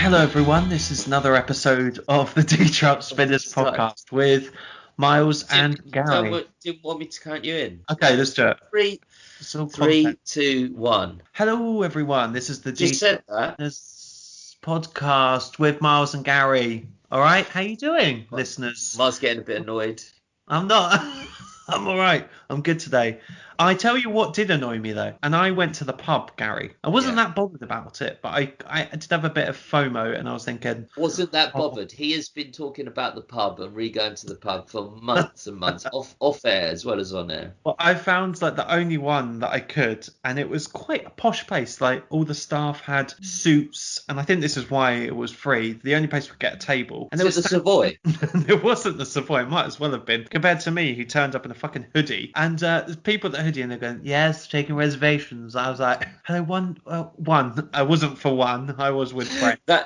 Hello everyone, this is another episode of the Trout Spinners podcast with Miles and Gary. Didn't want me to count you in. Okay, let's do it. Three, 2, 1. Hello everyone, this is the Just said that. Spinners podcast with Miles and Gary. All right, how you doing, listeners? Miles getting a bit annoyed. I'm not. I'm all right. I'm good today. I tell you what did annoy me though, and I went to the pub, Gary. I wasn't that bothered about it, but I did have a bit of FOMO, and I was thinking. Wasn't that bothered? He has been talking about the pub and going to the pub for months and months, off air as well as on air. Well, I found like the only one that I could, and it was quite a posh place. Like all the staff had suits, and I think this is why it was free. The only place we could get a table, and it was the Savoy. It wasn't the Savoy. It might as well have been, compared to me, who turned up in a fucking hoodie. And there's people that hoodie, and they're going, "Yes, taking reservations." I was like, "Hello, one." I wasn't for one. I was with friends. I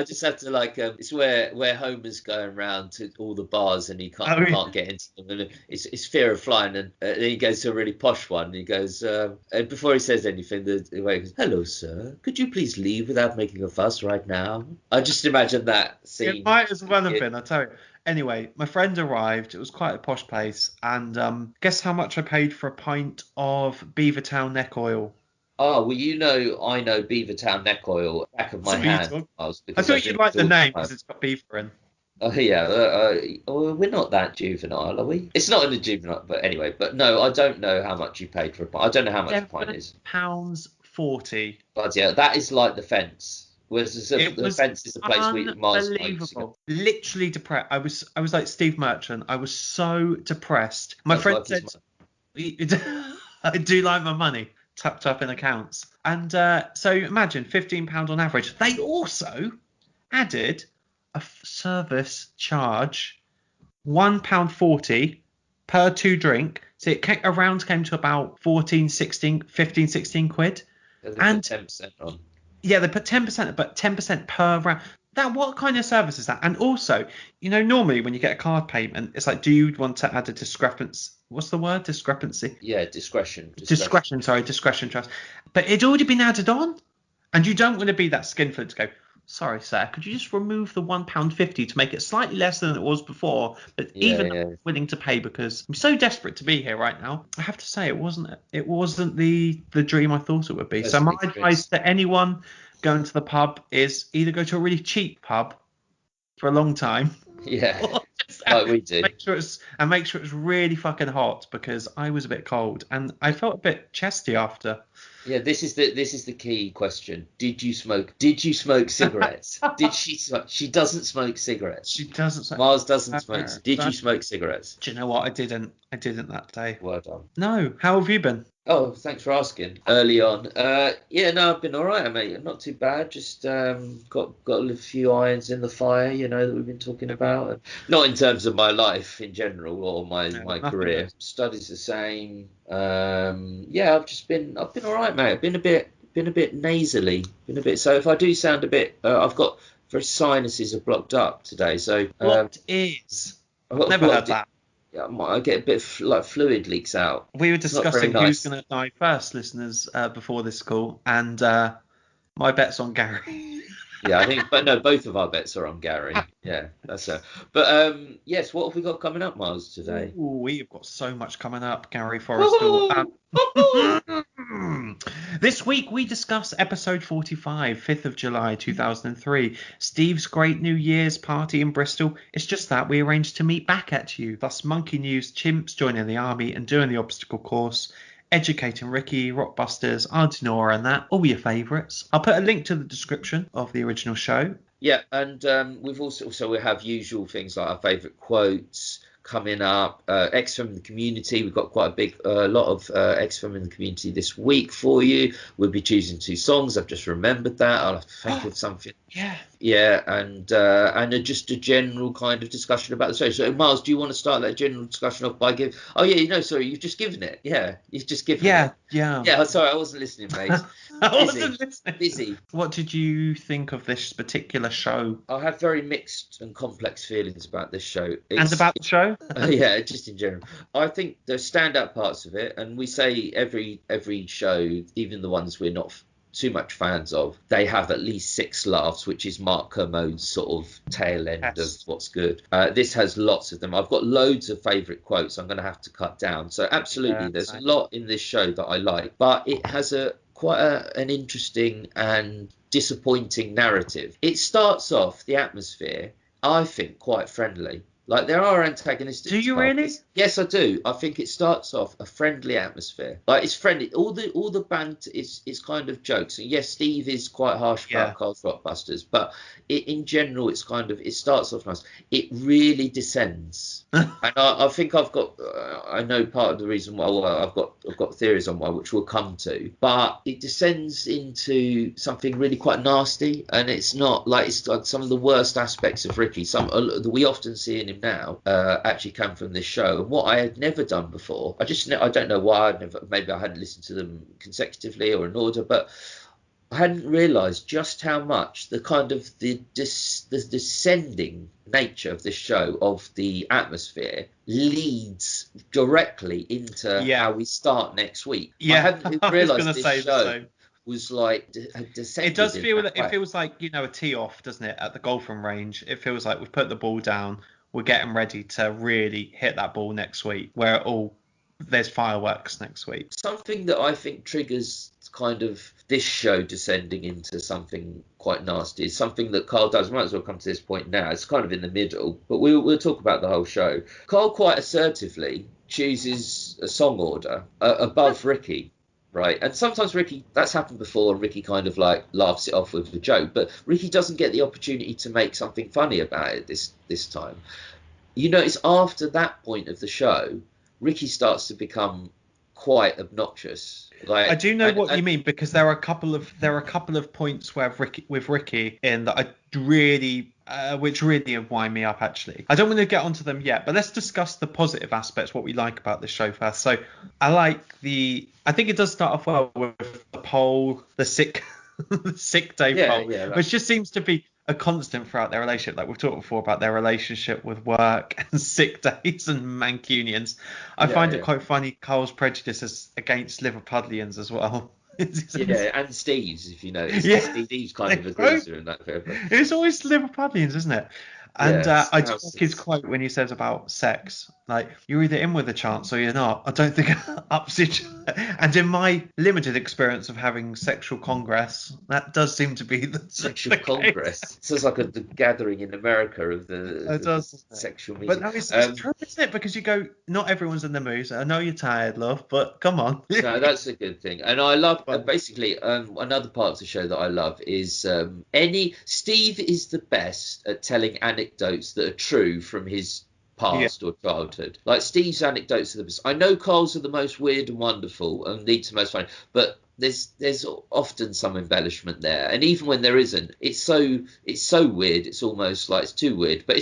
just have to it's where Homer's going round to all the bars and he can't get into them, and it's fear of flying, and then he goes to a really posh one, and he goes, and before he says anything, the way he goes, "Hello, sir, could you please leave without making a fuss right now?" I just imagine that scene. It might as well have been, I tell you. Anyway, my friend arrived. It was quite a posh place, and guess how much I paid for a pint of Beavertown neck oil? Oh, well, I know Beavertown neck oil back of my hand. I thought you'd like the name because it's got beaver in. Oh, yeah. We're not that juvenile, are we? It's not in the juvenile, but anyway. But no, I don't know how much you paid for a pint. I don't know how much a pint is. £7.40. But yeah, that is like the Fence. Whereas the Fence is the place where Mars unbelievable. Literally depressed. I was like Steve Merchant. I was so depressed. My friend said, "I do like my money tucked up in accounts." And so imagine £15 on average. They also added a service charge, £1.40 per 2 drink. So it came to about 15, 16 quid. And 10% on. Yeah, they put 10%, but 10% per round. What kind of service is that? And also, normally when you get a card payment, it's like, do you want to add a discrepancy? What's the word? Discrepancy? Yeah, discretion trust. But it'd already been added on. And you don't want to be that skinflint to go, "Sorry, sir, could you just remove the £1.50 to make it slightly less than it was before?" But I'm willing to pay because I'm so desperate to be here right now. I have to say it wasn't the dream I thought it would be. So my advice to anyone going to the pub is either go to a really cheap pub for a long time. Yeah. Like we do. Make sure it's really fucking hot, because I was a bit cold and I felt a bit chesty after. Yeah, this is the key question. Did you smoke cigarettes? Did she smoke? She doesn't smoke cigarettes. She doesn't smoke. Mars doesn't smoke. Did you smoke cigarettes? Do you know what? I didn't that day. Well done. No. How have you been? Oh, thanks for asking. Early on. I've been all right, mate. Not too bad. Just got a few irons in the fire, that we've been talking about. Not in terms of my life in general or my career. Studies the same. I've been all right, mate. I've been a bit nasally. So if I do sound a bit, I've got sinuses are blocked up today. So what is? I've never heard that. I get a bit of fluid leaks out. We were discussing who's going to die first, listeners, before this call, and my bet's on Gary. Yeah, I think, but no, both of our bets are on Gary. Yeah, that's it. But yes, what have we got coming up, Miles, today? Ooh, we've got so much coming up, Gary Forrestal. This week we discuss episode 45, 5th of July 2003, Steve's great New Year's party in Bristol. It's just that we arranged to meet back at you, thus Monkey News, chimps joining the army and doing the obstacle course, Educating Ricky, Rockbusters, Auntie Nora, and that, all your favourites. I'll put a link to the description of the original show. Yeah, and we've also we have usual things like our favourite quotes coming up, ex-fem in the community. We've got quite a big lot of ex-fem in the community this week for you. We'll be choosing 2 songs. I've just remembered that. I'll have to think of something. Yeah, and just a general kind of discussion about the show. So, Miles, do you want to start that general discussion off by giving? Oh yeah, sorry, you've just given it. Yeah, you've just given it. Yeah. Sorry, I wasn't listening, mate. Wasn't listening. Busy. What did you think of this particular show? I have very mixed and complex feelings about this show. And about the show? Yeah, just in general. I think the standout parts of it, and we say every show, even the ones we're not too much fans of, they have at least 6 laughs, which is Mark Kermode's sort of tail end of what's good. This has lots of them. I've got loads of favourite quotes I'm going to have to cut down. So absolutely, there's a lot in this show that I like, but it has an interesting and disappointing narrative. It starts off, the atmosphere, I think, quite friendly. Like, there are antagonistic Do you really? Yes, I do. I think it starts off a friendly atmosphere. Like, it's friendly. All the banter is kind of jokes. And yes, Steve is quite harsh about Carl's Rockbusters, but in general, it starts off nice. It really descends. And I think I know part of the reason why. Well, I've got theories on why, which we'll come to. But it descends into something really quite nasty, and it's like some of the worst aspects of Ricky. That we often see in him now actually come from this show. And what I had never done before, I don't know why, maybe I hadn't listened to them consecutively or in order, but I hadn't realised just how much the kind of the descending nature of this show, of the atmosphere, leads directly into how we start next week. I hadn't realised this show was like descended. It does feel it feels like, a tee off, doesn't it, at the golfing range. It feels like we've put the ball down, we're getting ready to really hit that ball next week, where there's fireworks next week. Something that I think triggers kind of this show descending into something quite nasty is something that Carl does. We might as well come to this point now. It's kind of in the middle, but we'll talk about the whole show. Carl quite assertively chooses a song order above Ricky. Right, and sometimes Ricky, that's happened before, and Ricky kind of like laughs it off with a joke, but Ricky doesn't get the opportunity to make something funny about it this time. It's after that point of the show, Ricky starts to become quite obnoxious. Like, I do know what you mean, because there are a couple of points where Ricky in that I really which really wind me up, actually. I don't want to get onto them yet, but let's discuss the positive aspects, what we like about this show first. So I think it does start off well with the poll, the sick day poll, which just seems to be a constant throughout their relationship. Like we've talked before about their relationship with work and sick days and Mancunians. I find it quite funny, Carl's prejudices against Liverpudlians as well. And Steve's, if you know. Steve's kind of agrees with him that paper. It's always Liverpudlians, isn't it? And I do like his quote when he says about sex, like, you're either in with a chance or you're not. I don't think ups each. And in my limited experience of having sexual congress, that does seem to be the sexual congress. It sounds like the gathering in America of the sexual meeting. But no, it's true, isn't it? Because you go, not everyone's in the mood. I know you're tired, love, but come on. No, that's a good thing. And I love, basically, another part of the show that I love is Steve is the best at telling anecdotes that are true from his past or childhood. Like, Steve's anecdotes are the best. I know Carl's are the most weird and wonderful and lead to most funny, but there's often some embellishment there, and even when there isn't, it's so weird, it's almost like it's too weird. But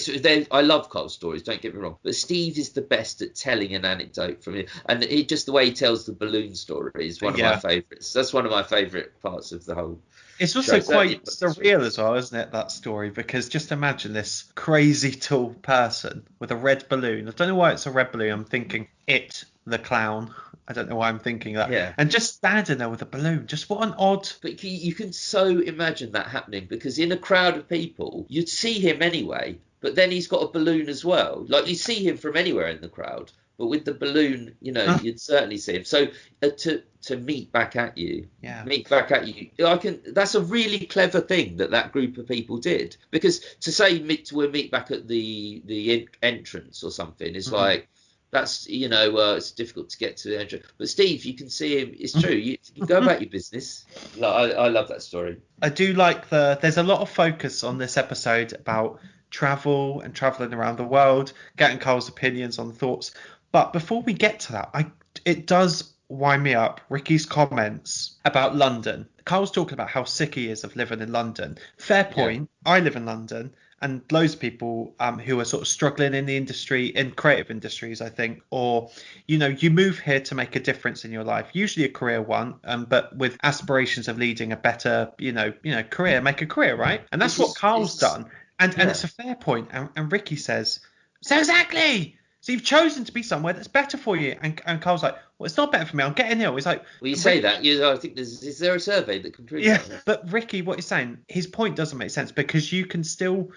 I love Carl's stories, don't get me wrong, but Steve is the best at telling an anecdote from it, and just the way he tells the balloon story is one of my favourites. That's one of my favourite parts of the whole. It's also quite surreal as well, isn't it, that story? Because just imagine this crazy tall person with a red balloon. I don't know why it's a red balloon. I'm thinking It, the clown. I don't know why I'm thinking that. Yeah. And just standing there with a balloon. Just what an odd... But you can so imagine that happening, because in a crowd of people, you'd see him anyway, but then he's got a balloon as well. Like, you see him from anywhere in the crowd, but with the balloon, you'd certainly see him. So to meet back at you, that's a really clever thing that group of people did, because to say we'll meet back at the entrance or something is like, that's, it's difficult to get to the entrance. But Steve, you can see him. It's true. You can go about your business. I love that story. I do like there's a lot of focus on this episode about travel and traveling around the world, getting Carl's opinions on thoughts. But before we get to that, it does wind me up, Ricky's comments about London. Carl's talking about how sick he is of living in London. Fair point. Yeah. I live in London, and loads of people who are sort of struggling in the industry, in creative industries, I think, or, you move here to make a difference in your life, usually a career one, but with aspirations of leading a better, career, make a career, right? And that's what Carl's done. And it's a fair point. And Ricky says, so exactly. So you've chosen to be somewhere that's better for you. And Carl's like, well, it's not better for me. I'm getting ill. He's like, well, you say that. I think is there a survey that can prove yeah. that? But Ricky, what he's saying, his point doesn't make sense because you can still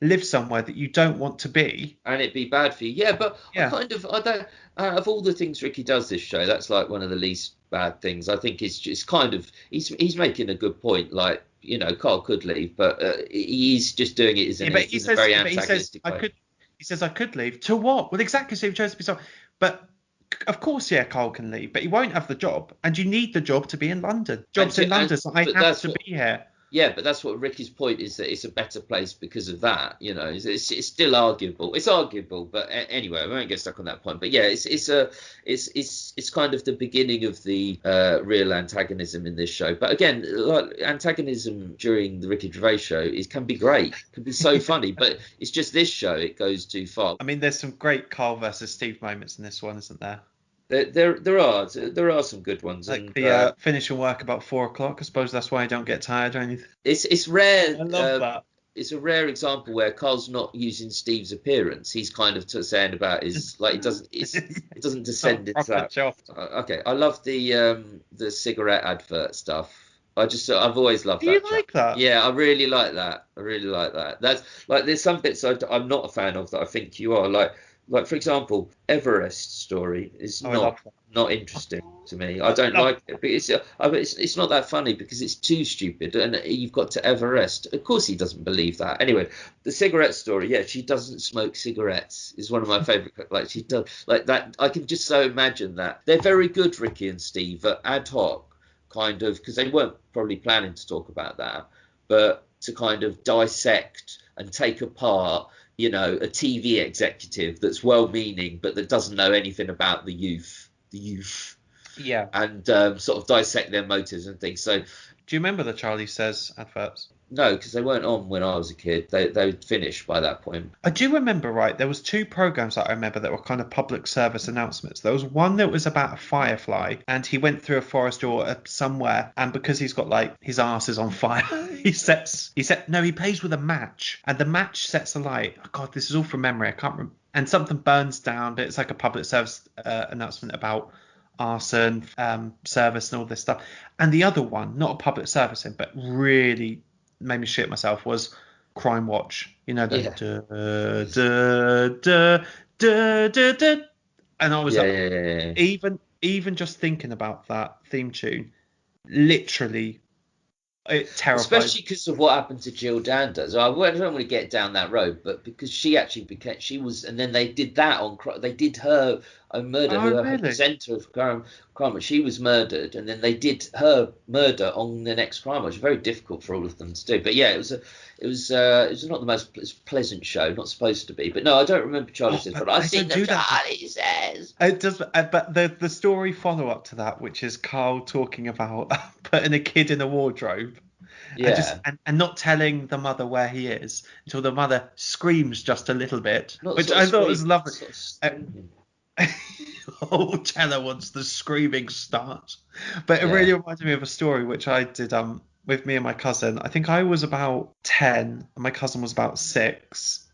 live somewhere that you don't want to be, and it'd be bad for you. Yeah, but yeah. I don't. Out of all the things Ricky does this show, that's like one of the least bad things. I think it's just kind of he's making a good point. Like, Carl could leave, but he's just doing it in a very antagonistic way. He says I could leave to what? Well, exactly. So he chose to be so. But of course, yeah, Carl can leave, but he won't have the job, and you need the job to be in London. Jobs in London, so I have to be here. Yeah, but that's what Ricky's point is, that it's a better place because of that. It's still arguable. It's arguable, but anyway, I won't get stuck on that point. But yeah, it's kind of the beginning of the real antagonism in this show. But again, like, antagonism during the Ricky Gervais show can be great, can be so funny. But it's just this show, it goes too far. I mean, there's some great Carl versus Steve moments in this one, isn't there? There are some good ones, like the finishing work about 4:00. I suppose that's why I don't get tired or anything. It's rare. I love that. It's a rare example where Carl's not using Steve's appearance. He's kind of saying about his it doesn't descend into that. Okay, I love the cigarette advert stuff. I've always loved that. Do you like that? Yeah, I really like that. That's like, there's some bits I'm not a fan of that I think you are. Like, for example, Everest story is not interesting to me. I don't like it, but it's not that funny because it's too stupid, and you've got to Everest. Of course, he doesn't believe that. Anyway, the cigarette story. Yeah, she doesn't smoke cigarettes is one of my favourite. Like, she does like that. I can just so imagine that. They're very good, Ricky and Steve, at ad hoc kind of, because they weren't probably planning to talk about that, but to kind of dissect and take apart, a TV executive that's well-meaning but that doesn't know anything about the youth. Yeah. And sort of dissect their motives and things. So, do you remember the Charlie Says adverts? No, because they weren't on when I was a kid. They'd finished by that point. I do remember, right, there was 2 programs that I remember that were kind of public service announcements. There was one that was about a firefly, and he went through a forest or somewhere, and because he's got, like, his arse is on fire, he pays with a match, and the match sets alight. Oh, God, this is all from memory. I can't remember. And something burns down, but it's like a public service announcement about arson, service and all this stuff. And the other one, not a public service thing, but really made me shit myself, was Crime Watch. And I was even just thinking about that theme tune, literally, it terrified. Especially because of what happened to Jill Danders. I don't want to get down that road, but because she actually and then they did that they did her murder, her presenter of Crime Watch. She was murdered, and then they did her murder on the next Crime Watch. Very difficult for all of them to do. But yeah, it was not the most pleasant show, not supposed to be. But no, I don't remember Charlie Says, but I've seen the Charlie Says. It does, but the story follow up to that, which is Carl talking about putting a kid in a wardrobe. Yeah. And not telling the mother where he is until the mother screams just a little bit, which I thought was lovely. Teller wants the screaming start. But it really reminded me of a story which I did with me and my cousin. I think I was about 10 and my cousin was about 6.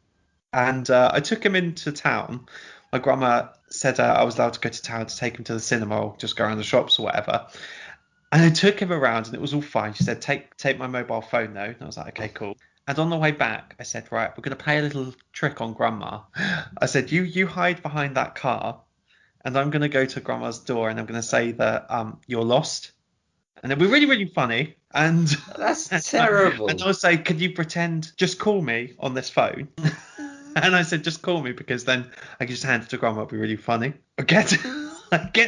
And I took him into town. My grandma said I was allowed to go to town to take him to the cinema or just go around the shops or whatever. And I took him around and it was all fine. She said, take my mobile phone though. And I was like, okay, cool. And on the way back, I said, right, we're going to play a little trick on Grandma. I said, you hide behind that car and I'm going to go to Grandma's door and I'm going to say that you're lost. And it'll be really, really funny. And that's terrible. And I'll say, can you pretend, just call me on this phone? And I said, just call me because then I can just hand it to Grandma. It'll be really funny. I get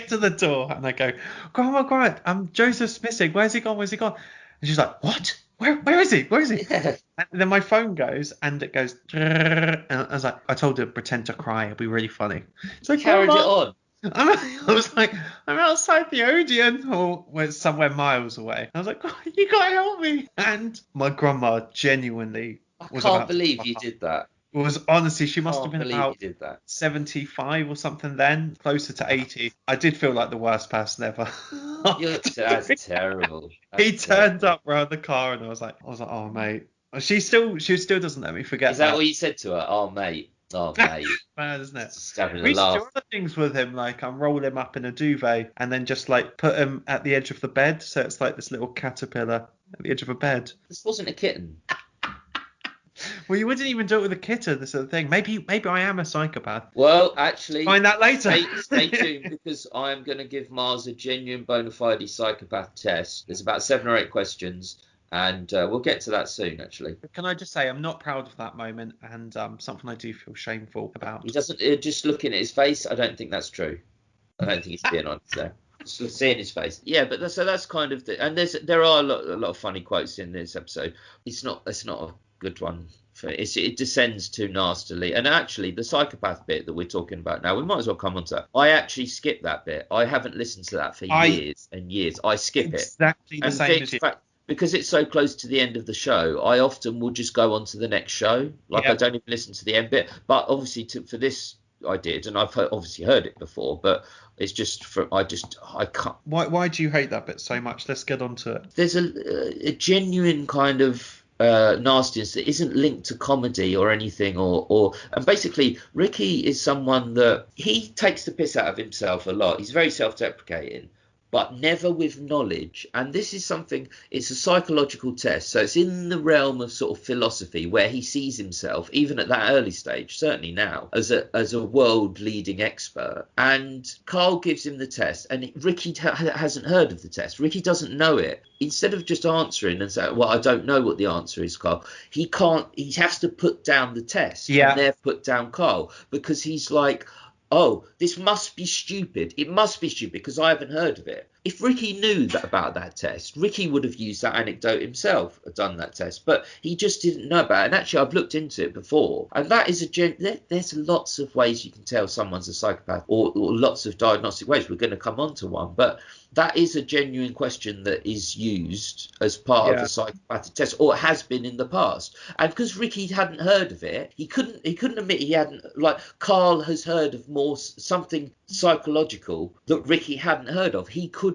to the door and I go, Grandma, Joseph's missing. Where's he gone? And she's like, what? Where is he? Yeah. And then my phone goes and it goes, and I was like, I told her, pretend to cry. It'll be really funny. So carried it on. I was like, I'm outside the Odeon, or somewhere miles away. I was like, you gotta help me. And my grandma genuinely I can't believe you did that. It was honestly, she must have been about 75 or something then, closer to 80. I did feel like the worst person ever. That's terrible. He turned up around the car and I was like, oh mate. She still doesn't let me forget. Is that what you said to her? Oh mate. Oh, mate. Bad, isn't it? Just having a We used to do laugh. other things with him, like roll him up in a duvet and then just like put him at the edge of the bed, so it's like this little caterpillar at the edge of a bed. This wasn't a kitten. Well, you wouldn't even do it with a kitten. This is the thing. Maybe I am a psychopath. Well, actually, Find that later. Stay tuned, because I am going to give Mars a genuine bona fide psychopath test. There's about 7 or 8 questions, and we'll get to that soon, actually. Can I just say I'm not proud of that moment, and something I do feel shameful about. He doesn't. Just looking at his face, I don't think that's true. I don't think he's being honest there. Just seeing his face. Yeah, but that's kind of and there are a lot of funny quotes in this episode. It's not a good one. It descends too nastily. And actually, the psychopath bit that we're talking about now, we might as well come on to that. I actually skip that bit. I haven't listened to that for years and years. I skip exactly the same as you. Because it's so close to the end of the show, I often will just go on to the next show. Like, I don't even listen to the end bit. But obviously, for this, I did, and I've obviously heard it before. But it's just I can't. Why do you hate that bit so much? Let's get on to it. There's a genuine kind of nastiness that isn't linked to comedy or anything, and basically Ricky is someone that he takes the piss out of himself a lot. He's very self-deprecating, but never with knowledge. And this is something, it's a psychological test. So it's in the realm of sort of philosophy, where he sees himself, even at that early stage, certainly now, as a world leading expert. And Carl gives him the test, and Ricky hasn't heard of the test. Ricky doesn't know it. Instead of just answering and saying, well, I don't know what the answer is, Carl, he has to put down the test. And they've put down Carl, because he's like, oh, this must be stupid. It must be stupid because I haven't heard of it. If Ricky knew about that test, Ricky would have used that anecdote himself, done that test, but he just didn't know about it. And actually, I've looked into it before, and that is there's lots of ways you can tell someone's a psychopath, or lots of diagnostic ways. We're going to come on to one, but that is a genuine question that is used as part of the psychopathic test, or has been in the past. And because Ricky hadn't heard of it, he couldn't admit he hadn't. Like, Carl has heard of something psychological that Ricky hadn't heard of. He couldn't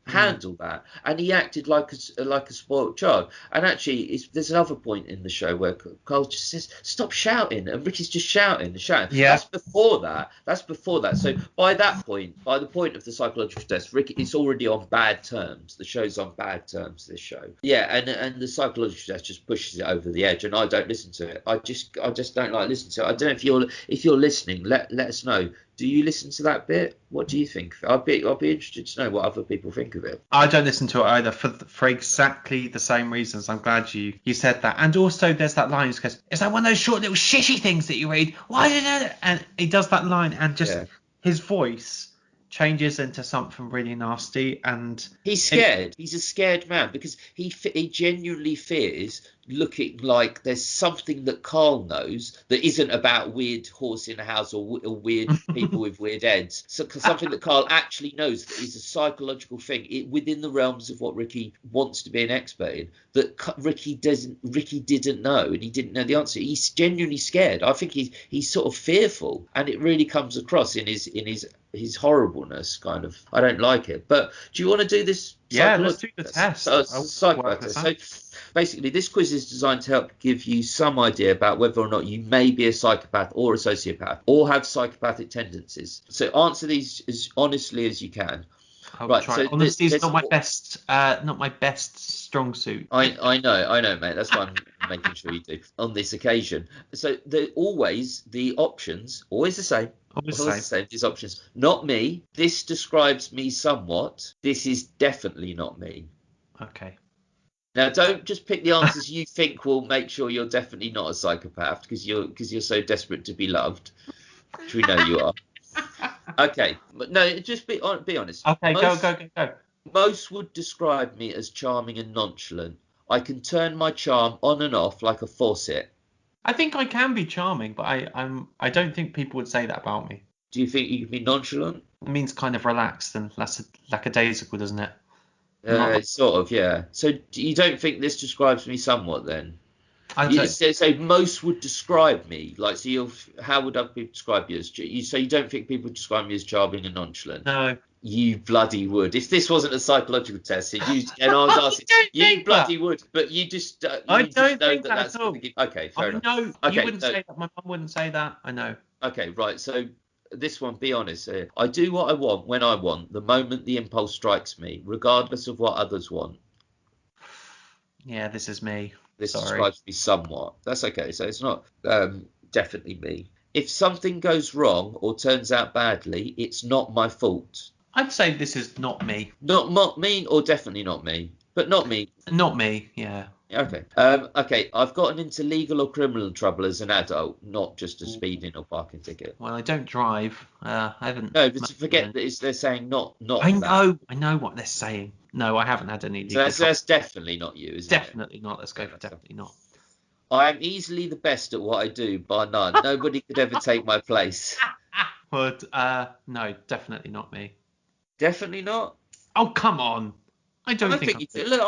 handle that, and he acted like a spoiled child. And actually, there's another point in the show where Carl just says, "Stop shouting," and Ricky's just shouting and shouting. That's before that. So by that point, by the point of the psychological test, Ricky is already on bad terms. The show's on bad terms, this show. And the psychological test just pushes it over the edge, and I don't listen to it. I just don't like listening to it. I don't know if you're listening, let us know. Do you listen to that bit? What do you think? I'll be interested to know what other people think of it. I don't listen to it either for exactly the same reasons. I'm glad you said that. And also, there's that line. He goes, "It's like one of those short little shitty things that you read. Why do you know that?" And he does that line, and just his voice changes into something really nasty. And he's scared. He's a scared man, because he genuinely fears looking like there's something that Carl knows that isn't about weird horse in a house or weird people with weird heads. So something that Carl actually knows that is a psychological thing within the realms of what Ricky wants to be an expert in, that Ricky didn't know, and he didn't know the answer. He's genuinely scared. I think he's sort of fearful, and it really comes across in his horribleness, kind of. I don't like it. But do you want to do this? Yeah, let's do the test. So basically, this quiz is designed to help give you some idea about whether or not you may be a psychopath or a sociopath, or have psychopathic tendencies. So answer these as honestly as you can. I'll try. So honesty is not my best strong suit. I know, mate. That's why I'm making sure you do on this occasion. So the options always the same. Always the same. These options. Not me. This describes me somewhat. This is definitely not me. Okay. Now, don't just pick the answers you think will make sure you're definitely not a psychopath, because you're so desperate to be loved, which we know you are. Okay, but no, just be honest. Okay, go. Most would describe me as charming and nonchalant. I can turn my charm on and off like a faucet. I think I can be charming, but I don't think people would say that about me. Do you think you can be nonchalant? It means kind of relaxed and lackadaisical, doesn't it? Sort of, yeah. So you don't think this describes me somewhat then? So most would describe me like. So how would other people describe you as? So you don't think people describe me as charming and nonchalant? No. You bloody would. If this wasn't a psychological test, and I was asking, you bloody would. But you just, I just don't know think that that that's at all. going to give. Okay, fair enough. I know Okay, you wouldn't say that. My mum wouldn't say that. I know. Okay, right. So this one, be honest. I do what I want when I want, the moment the impulse strikes me, regardless of what others want. Yeah, this is me. This Sorry. describes me somewhat. That's okay. So it's not definitely me. If something goes wrong or turns out badly, it's not my fault. I'd say this is not me. Not me, or definitely not me, but not me. Not me, yeah. Okay. Okay. I've gotten into legal or criminal trouble as an adult, not just a speeding or parking ticket. Well, I don't drive. I haven't. No, but forget that they're saying not. I that. know what they're saying. No, I haven't had any So legal trouble. that's definitely not you, isn't it? Definitely not. Let's go for definitely not. I am easily the best at what I do, bar none. Nobody could ever take my place. But no, definitely not me. Definitely not. Oh, come on. I don't think you do. Look,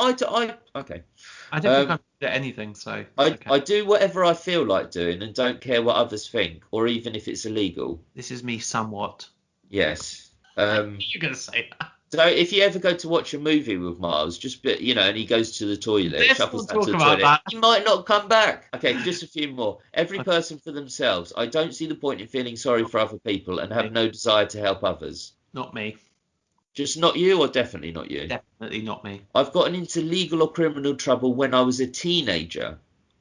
okay. I don't think I'm good at anything, so okay. I do whatever I feel like doing and don't care what others think, or even if it's illegal. This is me somewhat. Yes. You're gonna say that. So if you ever go to watch a movie with Miles, and he goes to the toilet, shuffles down to the toilet, he might not come back. Okay, just a few more. Every person for themselves. I don't see the point in feeling sorry for other people and have no desire to help others. Not me. Just not you, or definitely not you? Definitely not me. I've gotten into legal or criminal trouble when I was a teenager.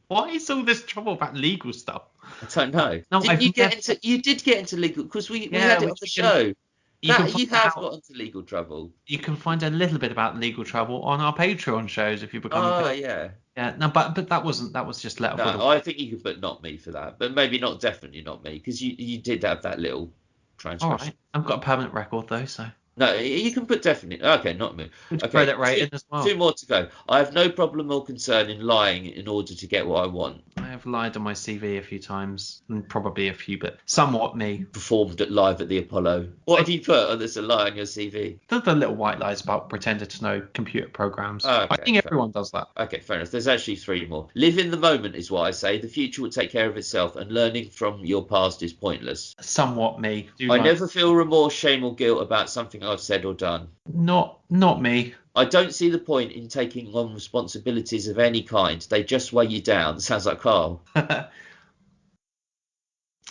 Why is all this trouble about legal stuff? I don't know. No, you did get into legal, because we had it on the show. You have got into legal trouble. You can find a little bit about legal trouble on our Patreon shows if you become. Oh yeah. Yeah. No, but that was just let. No, I think you could put not me for that, but maybe definitely not me, because you did have that little transgression. All right. I've got a permanent record though, so. No, you can put definitely. Okay, not me. Okay, credit rating as well. 2 more to go. I have no problem or concern in lying in order to get what I want. I have lied on my CV a few times, and probably a few, but somewhat me. Performed live at the Apollo. What have you put on this, a lie on your CV? The little white lies about pretending to know computer programs. Okay, I think everyone does that. Okay, fair enough. There's actually 3 more. Live in the moment is what I say. The future will take care of itself, and learning from your past is pointless. Somewhat me. I never feel remorse, shame, or guilt about something I've said or done. Not me. I don't see the point in taking on responsibilities of any kind. They just weigh you down. Sounds like Carl.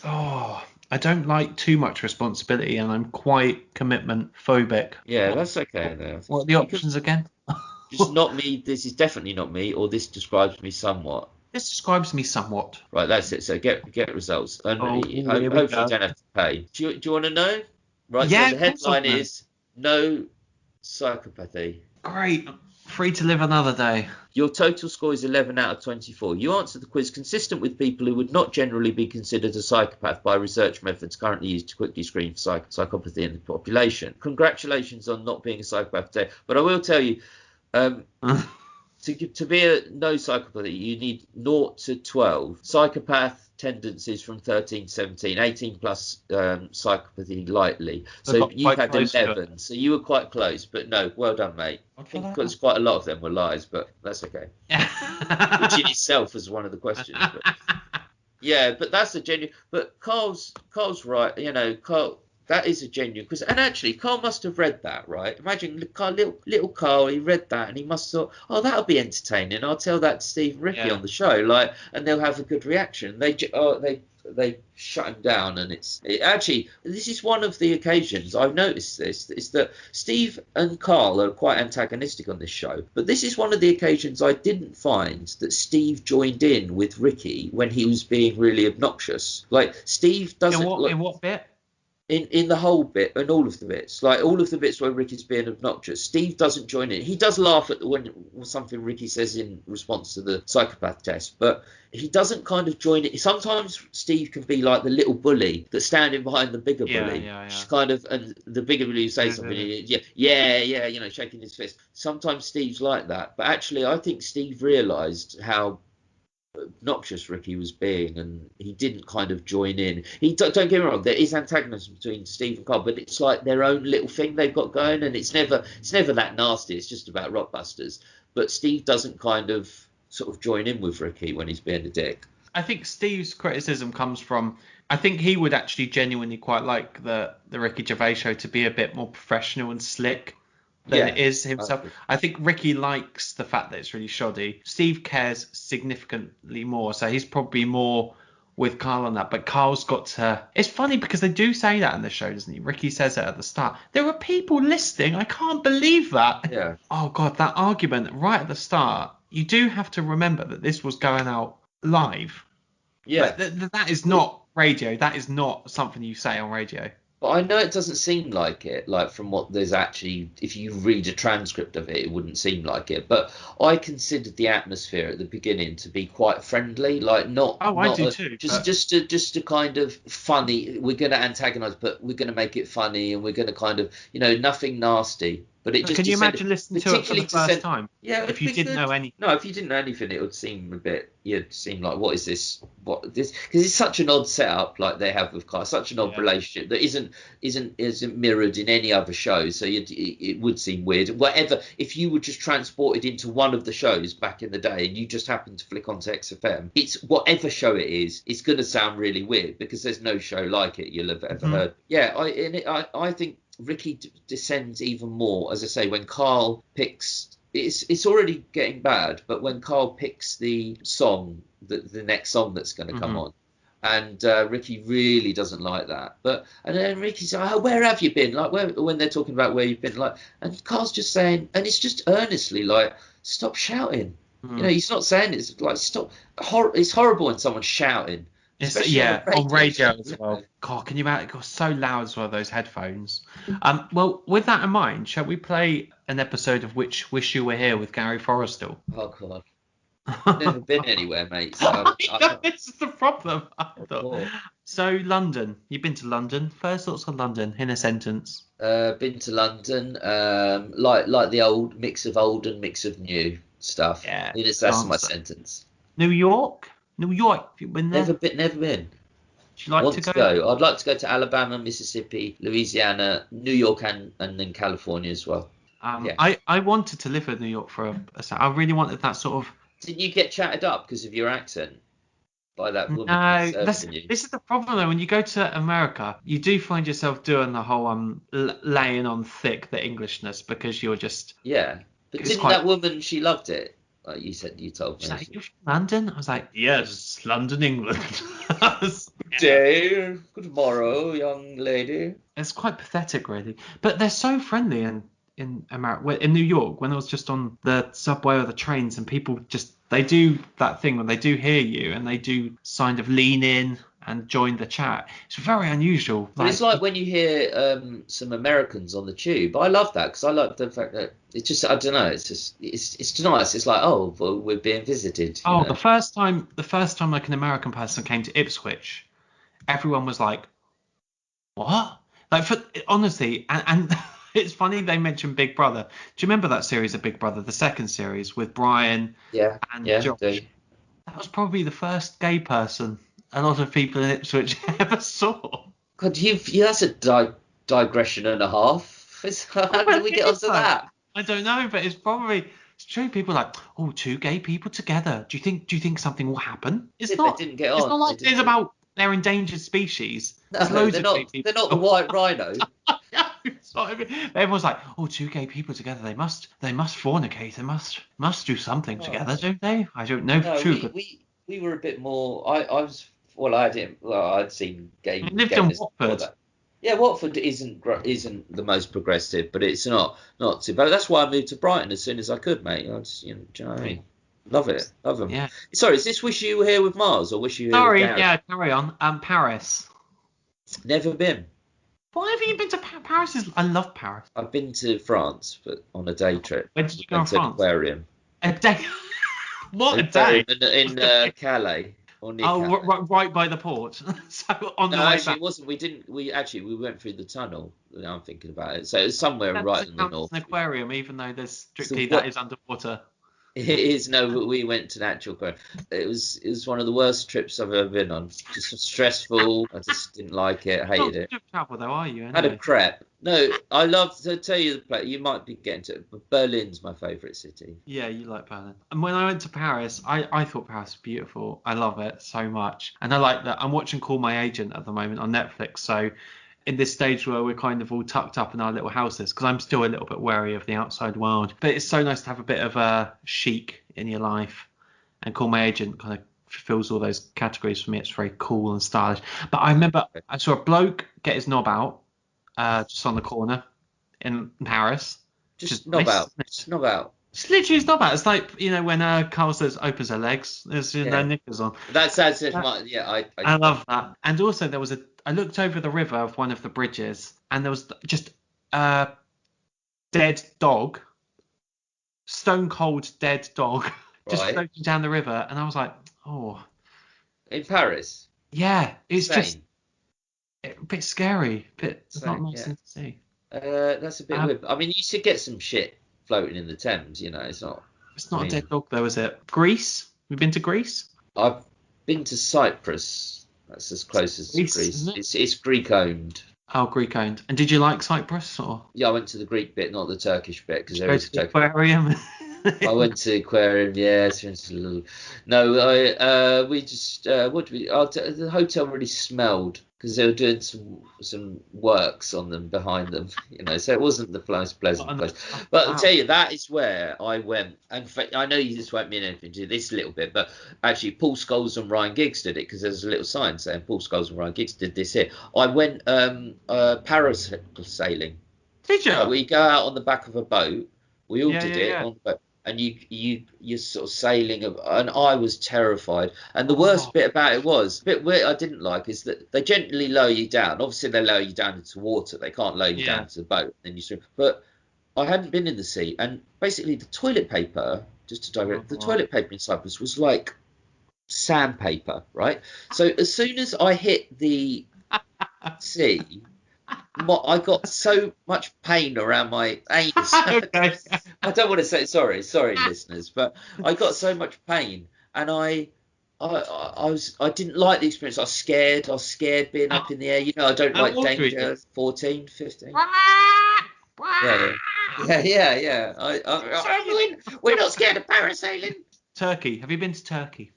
Oh, I don't like too much responsibility, and I'm quite commitment phobic. Yeah, that's okay. Though. What are the options again? Just not me. This is definitely not me, or this describes me somewhat. This describes me somewhat. Right, that's it. So get results. And hopefully you don't have to pay. Do you want to know? Right, yeah, so the headline is no psychopathy. Great. Free to live another day. Your total score is 11 out of 24. You answered the quiz consistent with people who would not generally be considered a psychopath by research methods currently used to quickly screen for psychopathy in the population. Congratulations on not being a psychopath today. But I will tell you, to be a no psychopathy, you need 0 to 12. Psychopath tendencies from 13 to 17, 18 plus psychopathy lightly. So you had 11. So you were quite close, but no, well done, mate. I think because quite a lot of them were lies, but that's okay. Which in itself was one of the questions. But, yeah, but that's a genuine. But Carl's right. Carl. That is a genuine quiz. And actually, Carl must have read that, right? Imagine little Carl, he read that and he must have thought, oh, that'll be entertaining. I'll tell that to Steve and Ricky on the show, and they'll have a good reaction. They shut him down, and actually, this is one of the occasions I've noticed this, is that Steve and Carl are quite antagonistic on this show, but this is one of the occasions I didn't find that Steve joined in with Ricky when he was being really obnoxious. Like, Steve doesn't... In what bit? In the whole bit, and all of the bits, like all of the bits where Ricky's being obnoxious, Steve doesn't join in. He does laugh at when something Ricky says in response to the psychopath test, but he doesn't kind of join it. Sometimes Steve can be like the little bully that's standing behind the bigger bully. Kind of, and the bigger bully says something, shaking his fist. Sometimes Steve's like that, but actually I think Steve realised how obnoxious Ricky was being, and he didn't kind of join in. Don't get me wrong, there is antagonism between Steve and Carl, but it's like their own little thing they've got going, and it's never that nasty. It's just about Rockbusters. But Steve doesn't kind of sort of join in with Ricky when he's being a dick. I think Steve's criticism comes from, I think he would actually genuinely quite like the Ricky Gervais show to be a bit more professional and slick than it is himself. I think Ricky likes the fact that it's really shoddy. Steve cares significantly more, so he's probably more with Carl on that. But Carl's got to. It's funny because they do say that in the show, doesn't he? Ricky says it at the start. There are people listening. I can't believe that. Yeah. Oh God, that argument right at the start. You do have to remember that this was going out live. Yeah. That is not radio. That is not something you say on radio. But I know it doesn't seem like it, like from what there's actually, if you read a transcript of it, it wouldn't seem like it. But I considered the atmosphere at the beginning to be quite friendly, like not. Oh, I do too. Just a kind of funny. We're going to antagonise, but we're going to make it funny, and we're going to kind of, nothing nasty. But it just. Can you imagine listening to it for the first time? Yeah. If you didn't know anything. No, if you didn't know anything, it would seem a bit. You'd seem like, what is this? What this? Because it's such an odd setup, like they have with Carl, such an odd relationship that isn't mirrored in any other show. So it would seem weird. Whatever, if you were just transported into one of the shows back in the day, and you just happened to flick onto XFM, it's whatever show it is, it's going to sound really weird because there's no show like it you'll have ever heard. Yeah, I think Ricky descends even more, as I say, when Carl picks. It's already getting bad, but when Carl picks the song, the next song that's going to come on, and Ricky really doesn't like that. And then Ricky's like, "Oh, where have you been?" Like when they're talking about where you've been, like, and Carl's just saying, and it's just earnestly like, "Stop shouting." He's not saying it's like stop. It's horrible when someone's shouting. On radio as well. God, can you imagine? It was so loud as well, those headphones. Well, with that in mind, shall we play an episode of Wish You Were Here with Gary Forrestal? Oh, God. I've never been anywhere, mate. So this is the problem. So, London. You've been to London. First thoughts on London in a sentence. Been to London. Like the old mix of old and mix of new stuff. Yeah. That's my sentence. New York. Have you been there? Never been. Would you like to go? I'd like to go to Alabama, Mississippi, Louisiana, New York, and then California as well. I wanted to live in New York for I really wanted that sort of. Did you get chatted up because of your accent by that woman? No, this is the problem though. When you go to America, you do find yourself doing the whole laying on thick the Englishness because you're just. Yeah, but didn't that woman? She loved it. Like you told me. She's like, you're from London? I was like, yes, London, England. Day, good morrow, young lady. It's quite pathetic, really. But they're so friendly in America. In New York, when I was just on the subway or the trains, and people they do that thing when they do hear you and they do kind of lean in and join the chat. It's very unusual. But it's like when you hear some Americans on the tube. I love that because I like the fact that it's just, I don't know, it's nice. It's like, oh, well, we're being visited. The first time like an American person came to Ipswich, everyone was like, what? Like, honestly, and it's funny they mentioned Big Brother. Do you remember that series of Big Brother, the second series with Brian and Josh? That was probably the first gay person a lot of people in Ipswich ever saw. God, that's a digression and a half. How did we get onto that? I don't know, but it's true. People are like, two gay people together. Do you think something will happen? It's not. They didn't get on. It's not like it's about their endangered species. No, they're not the white rhino. Everyone's like, two gay people together. They must fornicate. They must do something together, don't they? I don't know. No, true. We were a bit more. I'd seen gay. You lived in Watford. Yeah, Watford isn't the most progressive, but it's not too bad. That's why I moved to Brighton as soon as I could, mate. Do you know what I mean? Love them. Yeah. Sorry, is this Wish You Were Here with Mars or Wish You Were Here with Gary? Yeah, carry on. Paris. Never been. Why haven't you been to Paris? I love Paris. I've been to France, but on a day trip. Where did you go to France? Aquarium. A day? What a day? In Calais. Right by the port. So on the way actually, back. it wasn't. We went through the tunnel. Now I'm thinking about it. So it's somewhere right in the north. An aquarium, even though there's strictly that is underwater. It is. No, we went to Natural Aquarium. It was one of the worst trips I've ever been on. Just stressful. I just didn't like it. Hated it. Not travel though, are you? Had a Anyway. crap. No, I love to tell you the place. You might be getting to it, but Berlin's my favourite city. Yeah, you like Berlin. And when I went to Paris, I thought Paris was beautiful. I love it so much. And I like that. I'm watching Call My Agent at the moment on Netflix. So in this stage where we're kind of all tucked up in our little houses, because I'm still a little bit wary of the outside world. But it's so nice to have a bit of a chic in your life. And Call My Agent kind of fulfills all those categories for me. It's very cool and stylish. But I remember I saw a bloke get his knob out just on the corner in Paris. Just knob out. Just knob out. It's literally his knob out. It's like, when Carl says opens her legs, there's no knickers on. That's I love that. And also I looked over the river of one of the bridges, and there was just a dead dog, stone cold dead dog, just floating down the river, and I was like, oh. In Paris? Yeah, it's just a bit scary. It's not nice thing to see. That's a bit weird. I mean, you should get some shit floating in the Thames, it's not. It's not a dead dog though, is it? Greece? We've been to Greece? I've been to Cyprus. That's as close as Greece. It's Greek owned. Oh, Greek owned. And did you like Cyprus or? Yeah, I went to the Greek bit, not the Turkish bit, because there is a Turkish aquarium. I went to the aquarium. Yeah, it's a little. No, we just the hotel really smelled because they were doing some works on them behind them, so it wasn't the most pleasant place. But I'll tell you, that is where I went. And I know this won't mean anything to this little bit, but actually Paul Scholes and Ryan Giggs did it, because there's a little sign saying Paul Scholes and Ryan Giggs did this here. I went parasailing. Did you? We go out on the back of a boat. We all did it on the boat. And you're sort of sailing, and I was terrified. And the worst bit about it was, a bit weird I didn't like, is that they gently lower you down. Obviously, they lower you down into water. They can't lower you down to the boat, and then you swim. But I hadn't been in the sea, and basically the toilet paper, just to direct, the toilet paper in Cyprus was like sandpaper, right? So as soon as I hit the sea, I got so much pain around my anus. Okay. I don't want to say sorry, listeners, but I got so much pain, and I didn't like the experience. I was scared being up in the air. I don't like danger. 14, 15. Yeah. We're not scared of parasailing. Turkey. Have you been to Turkey?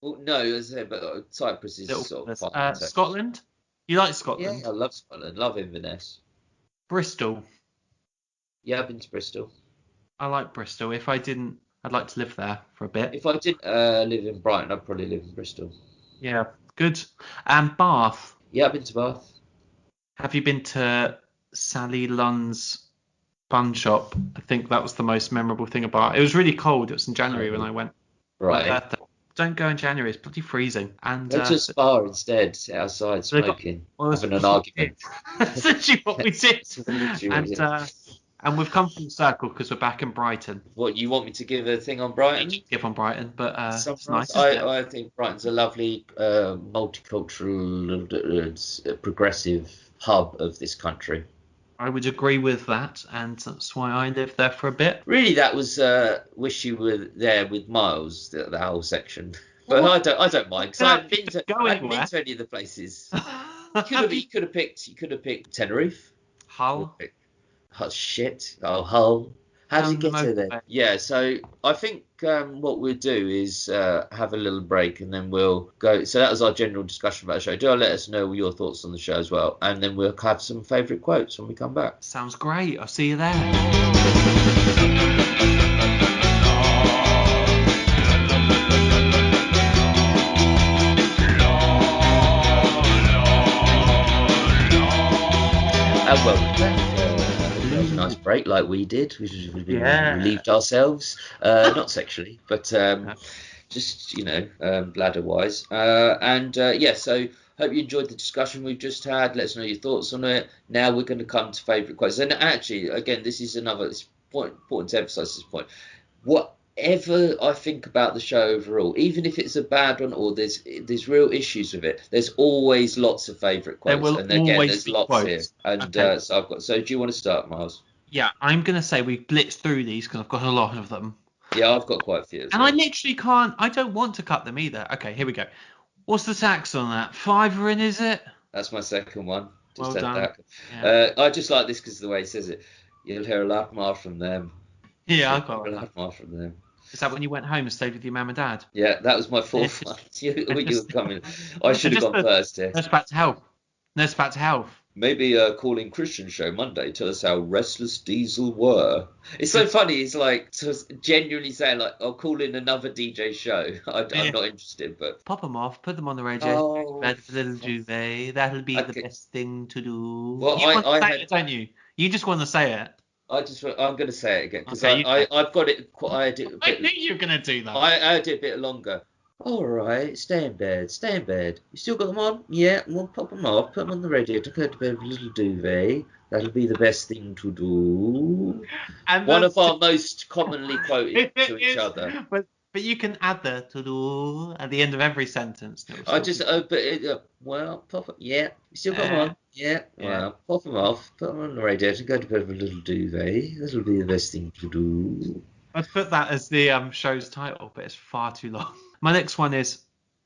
Well, no, as I said, but Cyprus is sort of Scotland. You like Scotland? Yeah, I love Scotland. Love Inverness. Bristol. Yeah, I've been to Bristol. I like Bristol. If I didn't, I'd like to live there for a bit. If I did live in Brighton, I'd probably live in Bristol. Yeah, good. And Bath. Yeah, I've been to Bath. Have you been to Sally Lunn's bun shop? I think that was the most memorable thing about it. It was really cold. It was in January when I went. Right. Don't go in January. It's bloody freezing. And go to a spa instead, sit outside smoking, having an argument. That's literally what we did. And we've come full circle because we're back in Brighton. What, you want me to give a thing on Brighton? Give on Brighton, but it's nice. I think Brighton's a lovely multicultural, progressive hub of this country. I would agree with that, and that's why I lived there for a bit. Really, that was wish you were there with Miles, the whole section. But I don't mind, because I haven't been to any of the places. You could have picked Tenerife. Hull. Hull. How did you get to there? Yeah, so I think what we'll do is have a little break, and then we'll go. So that was our general discussion about the show. Do let us know your thoughts on the show as well, and then we'll have some favourite quotes when we come back. Sounds great. I'll see you there. And welcome back. Nice break like we did. We've relieved ourselves, not sexually, but just bladder wise. So hope you enjoyed the discussion we've just had. Let us know your thoughts on it. Now we're going to come to favourite quotes, and actually, again, this is another important to emphasise this point. Whatever I think about the show overall, even if it's a bad one or there's real issues with it, there's always lots of favourite quotes, and again, there's lots quotes here. And okay. So do you want to start, Miles? Yeah, I'm going to say we blitzed through these because I've got a lot of them. Yeah, I've got quite a few. And I literally can't. I don't want to cut them either. Okay, here we go. What's the tax on that? £5, is it? That's my second one. Just Well had done. that. Yeah. I just like this because of the way he says it. You'll hear a lot more from them. Yeah, I You'll got hear a that. lot more from them. Is that when you went home and stayed with your mum and dad? Yeah, that was my fourth one. You were coming. I should have gone first here. Nurse back to health. Nurse back to health. Maybe calling Christian show Monday. Tell us how restless Diesel were. It's so funny. It's like genuinely saying like, I'll call in another DJ show. I'm not interested, but pop them off, put them on the radio. Bed for little duvet. That'll be the best thing to do. Well, you want to say it, don't you? You just want to say it. I'm going to say it again because Okay, I've got it. I knew you were going to do that. I did a bit longer. All right, stay in bed. You still got them on? Yeah, we'll pop them off. Put them on the radio. To go to bed with a little duvet. That'll be the best thing to do. And one of our most commonly quoted to each other. But you can add the to do at the end of every sentence. I just open it. Well, pop it. Yeah, you still got them on? Yeah. Well, pop them off. Put them on the radio. To go to bed with a little duvet. That'll be the best thing to do. I'd put that as the show's title, but it's far too long. My next one is,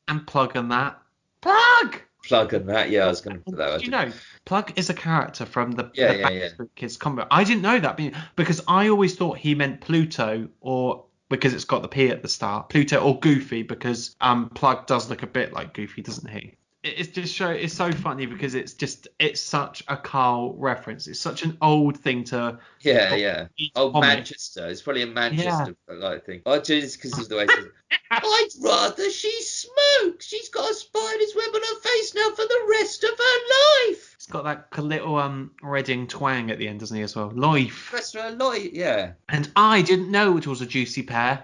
and Plug and that. Plug and that, yeah, I was going to put that. Do you know, Plug is a character from the Backstreet Kids comic. I didn't know that because I always thought he meant Pluto, or because it's got the P at the start, Pluto, or Goofy, because Plug does look a bit like Goofy, doesn't he? It's so funny because it's such a Carl reference. It's such an old thing to old Manchester. It's probably a Manchester like thing. I do this because of the way I'd rather she smokes. She's got a spider's web on her face now for the rest of her life. It's got that little Reading twang at the end, doesn't he, as well? Life. Rest of her life, yeah. And I didn't know it was a juicy pear.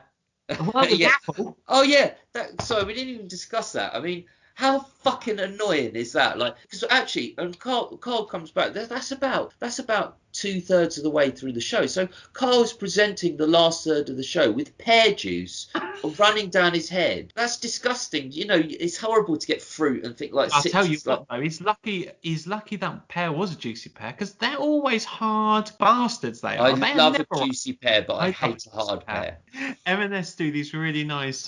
Well, apple. Oh yeah. Sorry, we didn't even discuss that. I mean, how fucking annoying is that? Like, because actually, and Carl comes back. That's about 2/3 of the way through the show. So Carl's presenting the last third of the show with pear juice running down his head. That's disgusting. You know, it's horrible to get fruit and think like. I'll tell you what, though, he's lucky that pear was a juicy pear because they're always hard bastards. They are. I love a juicy pear, but I hate a hard pear. M&S do these really nice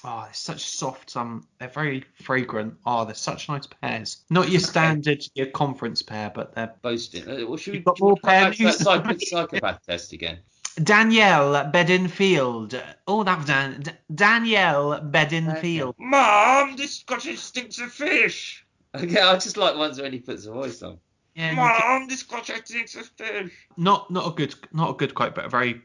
they're such soft they're very fragrant. They're such nice pears. Not your standard your conference pear, but they're boasting. Well, should we got more pear news? Psychopath test again. Danielle Bedingfield. Oh, that was Danielle Bedingfield. Mom, this Scottish stinks of fish. Okay, I just like ones when he puts a voice on. Yeah, Mom, this Scottish stinks of fish. Not a good quote, but a very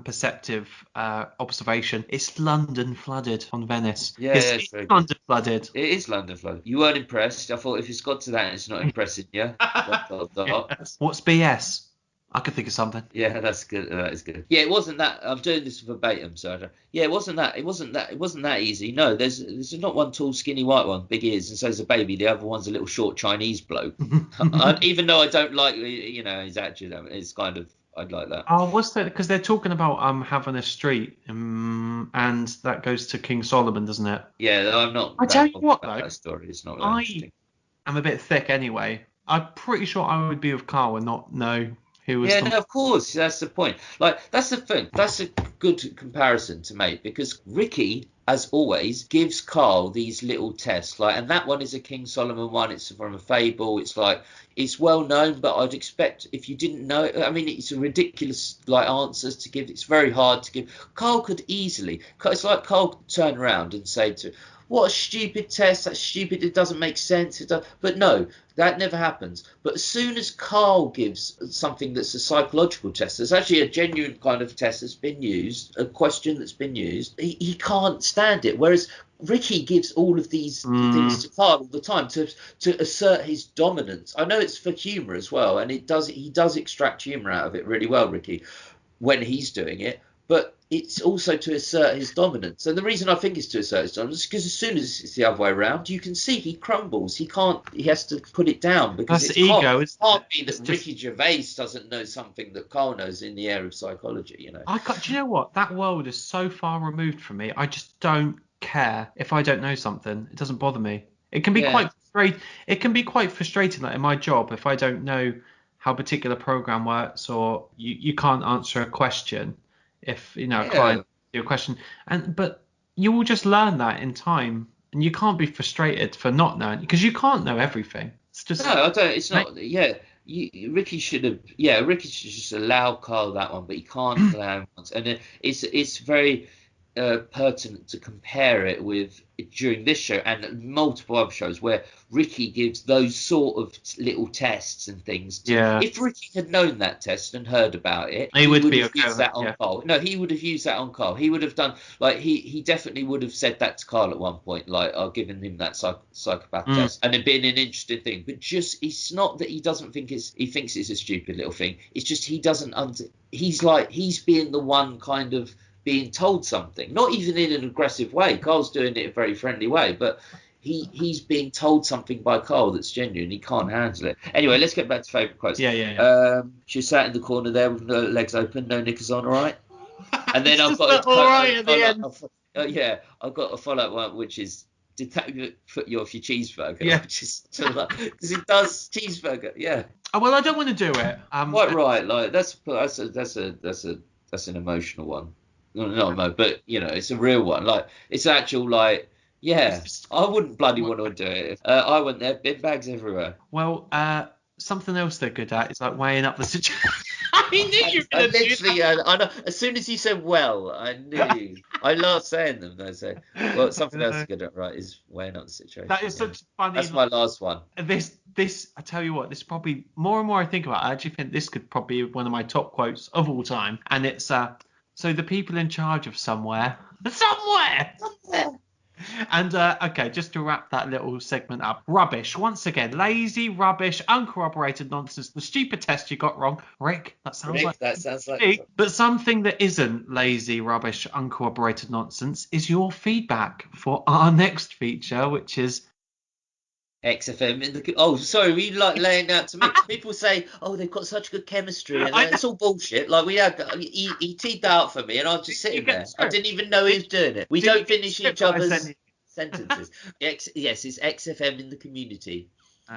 perceptive observation. It's London flooded on Venice. Yeah, it's London flooded. It is London flooded. You weren't impressed. I thought if it's got to that, it's not impressing you. What's BS? I could think of something. Yeah, that's good. That is good. Yeah, it wasn't that. I'm doing this verbatim, so it wasn't that. It wasn't that easy. No, there's not one tall, skinny white one, big ears, and so's a baby. The other one's a little short Chinese bloke. Even though I don't like, his attitude, it's kind of. I'd like that. Oh, what's that? Because they're talking about having a street, and that goes to King Solomon, doesn't it? Yeah, I'm not. I tell you what, though, that story. It's not. Really I'm a bit thick anyway. I'm pretty sure I would be with Carl and not know. No, of course, that's the point. Like, that's the thing. That's a good comparison to make because Ricky, as always, gives Carl these little tests. Like, and that one is a King Solomon one. It's from a fable. It's like it's well known, but I'd expect if you didn't know it. I mean, it's a ridiculous answers to give. It's very hard to give. Carl could easily. It's like Carl turn around and say to. What a stupid test. That's stupid. It doesn't make sense. But no, that never happens. But as soon as Carl gives something that's a psychological test, there's actually a genuine kind of test that's been used, a question that's been used, he can't stand it. Whereas Ricky gives all of these things to Carl all the time to assert his dominance. I know it's for humour as well, and he does extract humour out of it really well, Ricky, when he's doing it. But it's also to assert his dominance. And the reason I think it's to assert his dominance is because as soon as it's the other way around, you can see he crumbles. He has to put it down because that's ego. It can't be that Ricky Gervais doesn't know something that Carl knows in the area of psychology, Do you know what? That world is so far removed from me. I just don't care if I don't know something. It doesn't bother me. It can be quite frustrating. It can be quite frustrating, like in my job, if I don't know how a particular program works or you can't answer a question. If a client your question. But you will just learn that in time, and you can't be frustrated for not knowing, because you can't know everything. It's just No, I don't. It's not. Yeah, Ricky should have. Yeah, Ricky should just allow Carl that one, but he can't allow him once. And it's very pertinent to compare it with during this show and multiple other shows where Ricky gives those sort of little tests and things. If Ricky had known that test and heard about it, he would have be used that on Carl. No, he would have used that on Carl. He would have done he definitely would have said that to Carl at one point, I've given him that psychopath test, and it being an interesting thing. But just it's not that he doesn't think he thinks it's a stupid little thing. It's just he doesn't. He's being the one kind of being told something, not even in an aggressive way. Carl's doing it in a very friendly way, but he's being told something by Carl that's genuine. He can't handle it. Anyway, let's get back to favourite quotes. She sat in the corner there with her legs open, no knickers on, all right. And then I've got I've got a follow-up one, which is, did that put you off your cheeseburger? Yeah, which is because it does cheeseburger. Yeah. Oh, well, I don't want to do it. Quite right. That's an emotional one. No, but it's a real one. It's actual. I wouldn't bloody want to do it. I went there, bin bags everywhere. Well, something else they're good at is weighing up the situation. I knew you were going to do that. I know. As soon as you said "well," I knew. I love saying them. I say, well, something else is good at, right? Is weighing up the situation. That is such funny. That's my last one. This, I tell you what, this probably more and more I think about it, I actually think this could probably be one of my top quotes of all time, and it's so the people in charge of somewhere. And okay, just to wrap that little segment up, rubbish once again, lazy rubbish, uncorroborated nonsense, the stupid test you got wrong, Rick. That sounds like. But something that isn't lazy rubbish, uncorroborated nonsense is your feedback for our next feature, which is XFM oh, sorry, we laying out to me. People say, oh, they've got such good chemistry, and it's all bullshit. We had he teed that out for me, and I was just sitting there. I didn't even know he was doing it. We don't finish each other's sentences. Yes, it's XFM in the community.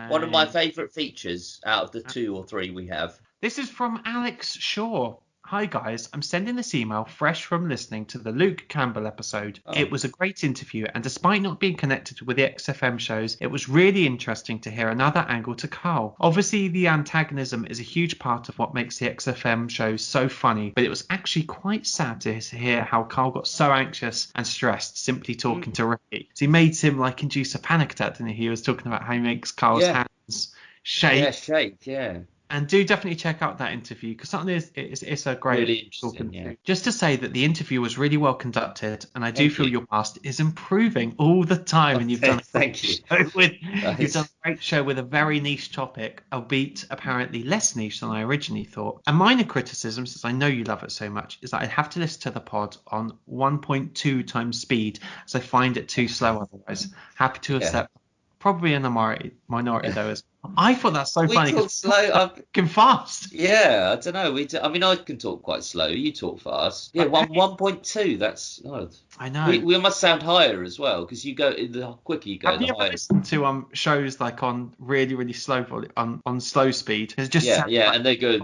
One of my favourite features out of the 2 or 3 we have. This is from Alex Shaw. Hi guys, I'm sending this email fresh from listening to the Luke Campbell episode. Oh. It was a great interview, and despite not being connected with the XFM shows, it was really interesting to hear another angle to Carl. Obviously, the antagonism is a huge part of what makes the XFM shows so funny, but it was actually quite sad to hear how Carl got so anxious and stressed simply talking to Ricky. So he made him induce a panic attack, didn't he? He was talking about how he makes Carl's hands shake. Yeah, shake, yeah. And do definitely check out that interview, because something it's a great really interesting. Yeah. Just to say that the interview was really well conducted, and I do feel your past is improving all the time, and you've done you've done a great show with a very niche topic, albeit apparently less niche than I originally thought. And minor criticism, since I know you love it so much, is that I have to listen to the pod on 1.2 times speed, as I find it too slow otherwise. Happy to accept. Probably in the minority though. I thought that's so funny. We talk slow. Can fast. Yeah, I don't know. I mean, I can talk quite slow. You talk fast. Yeah, 1.2. That's odd. I know. We must sound higher as well, because you go the quicker you go. Have you ever listened to shows on really really slow on slow speed? It's just and they go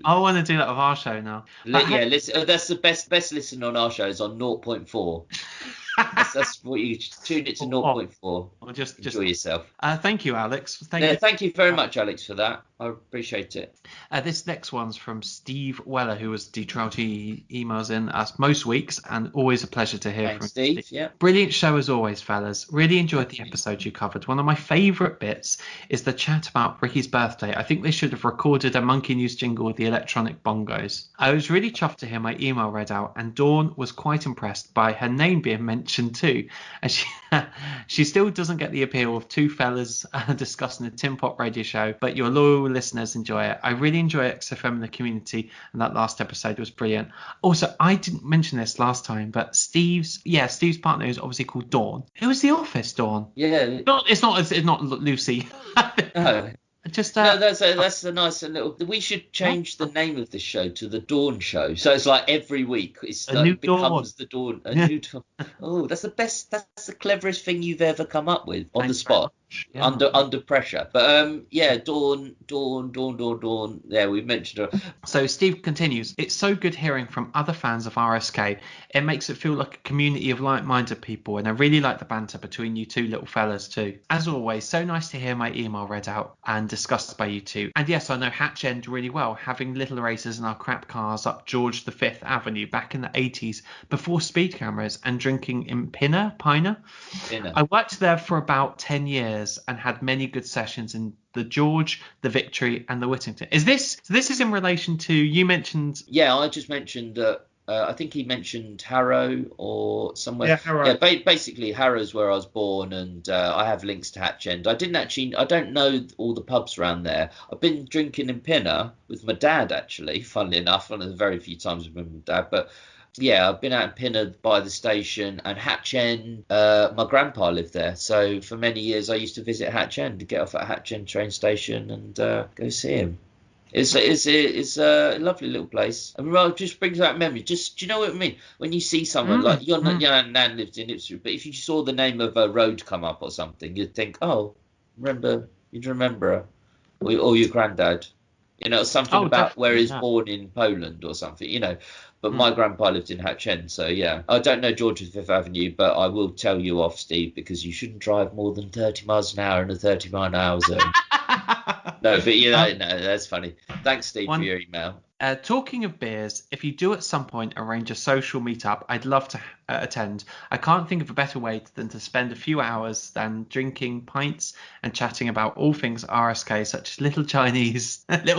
I want to do that with our show now. Listen. That's the best listen on our show is on 0.4. That's what you tune it to 0.4. Just enjoy yourself. Thank you, Alex. Thank you very much, Alex, for that. I appreciate it. This next one's from Steve Weller, who was Trout. He emails in us most weeks, and always a pleasure to hear from Steve. Yeah. Brilliant show as always, fellas. Really enjoyed the episode you covered. One of my favourite bits is the chat about Ricky's birthday. I think they should have recorded a Monkey News jingle with the electronic bongos. I was really chuffed to hear my email read out, and Dawn was quite impressed by her name being mentioned too. And she still doesn't get the appeal of two fellas discussing a Tin Pot radio show, but your loyal listeners enjoy it. I really enjoy XFM in the community, and that last episode was brilliant. Also, I didn't mention this last time, but Steve's partner is obviously called Dawn. Who was The Office, Dawn? Yeah. It's not Lucy. No. That's a nice little. We should change the name of the show to the Dawn Show. So it's every week it becomes the Dawn. A new Dawn. Oh, that's the best. That's the cleverest thing you've ever come up with on the spot. Yeah. under pressure. But Dawn. Yeah, we mentioned her. So Steve continues, it's so good hearing from other fans of RSK. It makes it feel like a community of like-minded people, and I really like the banter between you two little fellas too. As always, so nice to hear my email read out and discussed by you two. And yes, I know Hatch End really well, having little races in our crap cars up George V Avenue back in the 80s before speed cameras and drinking in Piner. I worked there for about 10 years and had many good sessions in the George, the Victory, and the Whittington. This is in relation to, you mentioned... Yeah, I just mentioned I think he mentioned Harrow or somewhere. Yeah, Harrow. Yeah, basically Harrow's where I was born, and I have links to Hatch End. I don't know all the pubs around there. I've been drinking in Pinner with my dad, actually, funnily enough, one of the very few times I've been with my dad, but... Yeah, I've been out in Pinner by the station, and Hatch End, my grandpa lived there. So for many years, I used to visit Hatch End, to get off at Hatch End train station and go see him. It's a lovely little place. I mean, well, it just brings back memory. Do you know what I mean? When you see someone like your nan lived in Ipswich, but if you saw the name of a road come up or something, you'd think, oh, you'd remember her, or your granddad. You know, something about where he's born in Poland or something, you know. But my grandpa lived in Hatch End, so yeah. I don't know George's Fifth Avenue, but I will tell you off, Steve, because you shouldn't drive more than 30 miles an hour in a 30-mile-an-hour zone. No, but no, that's funny. Thanks, Steve, for your email. Talking of beers, if you do at some point arrange a social meetup, I'd love to attend. I can't think of a better way than to spend a few hours than drinking pints and chatting about all things RSK, such as little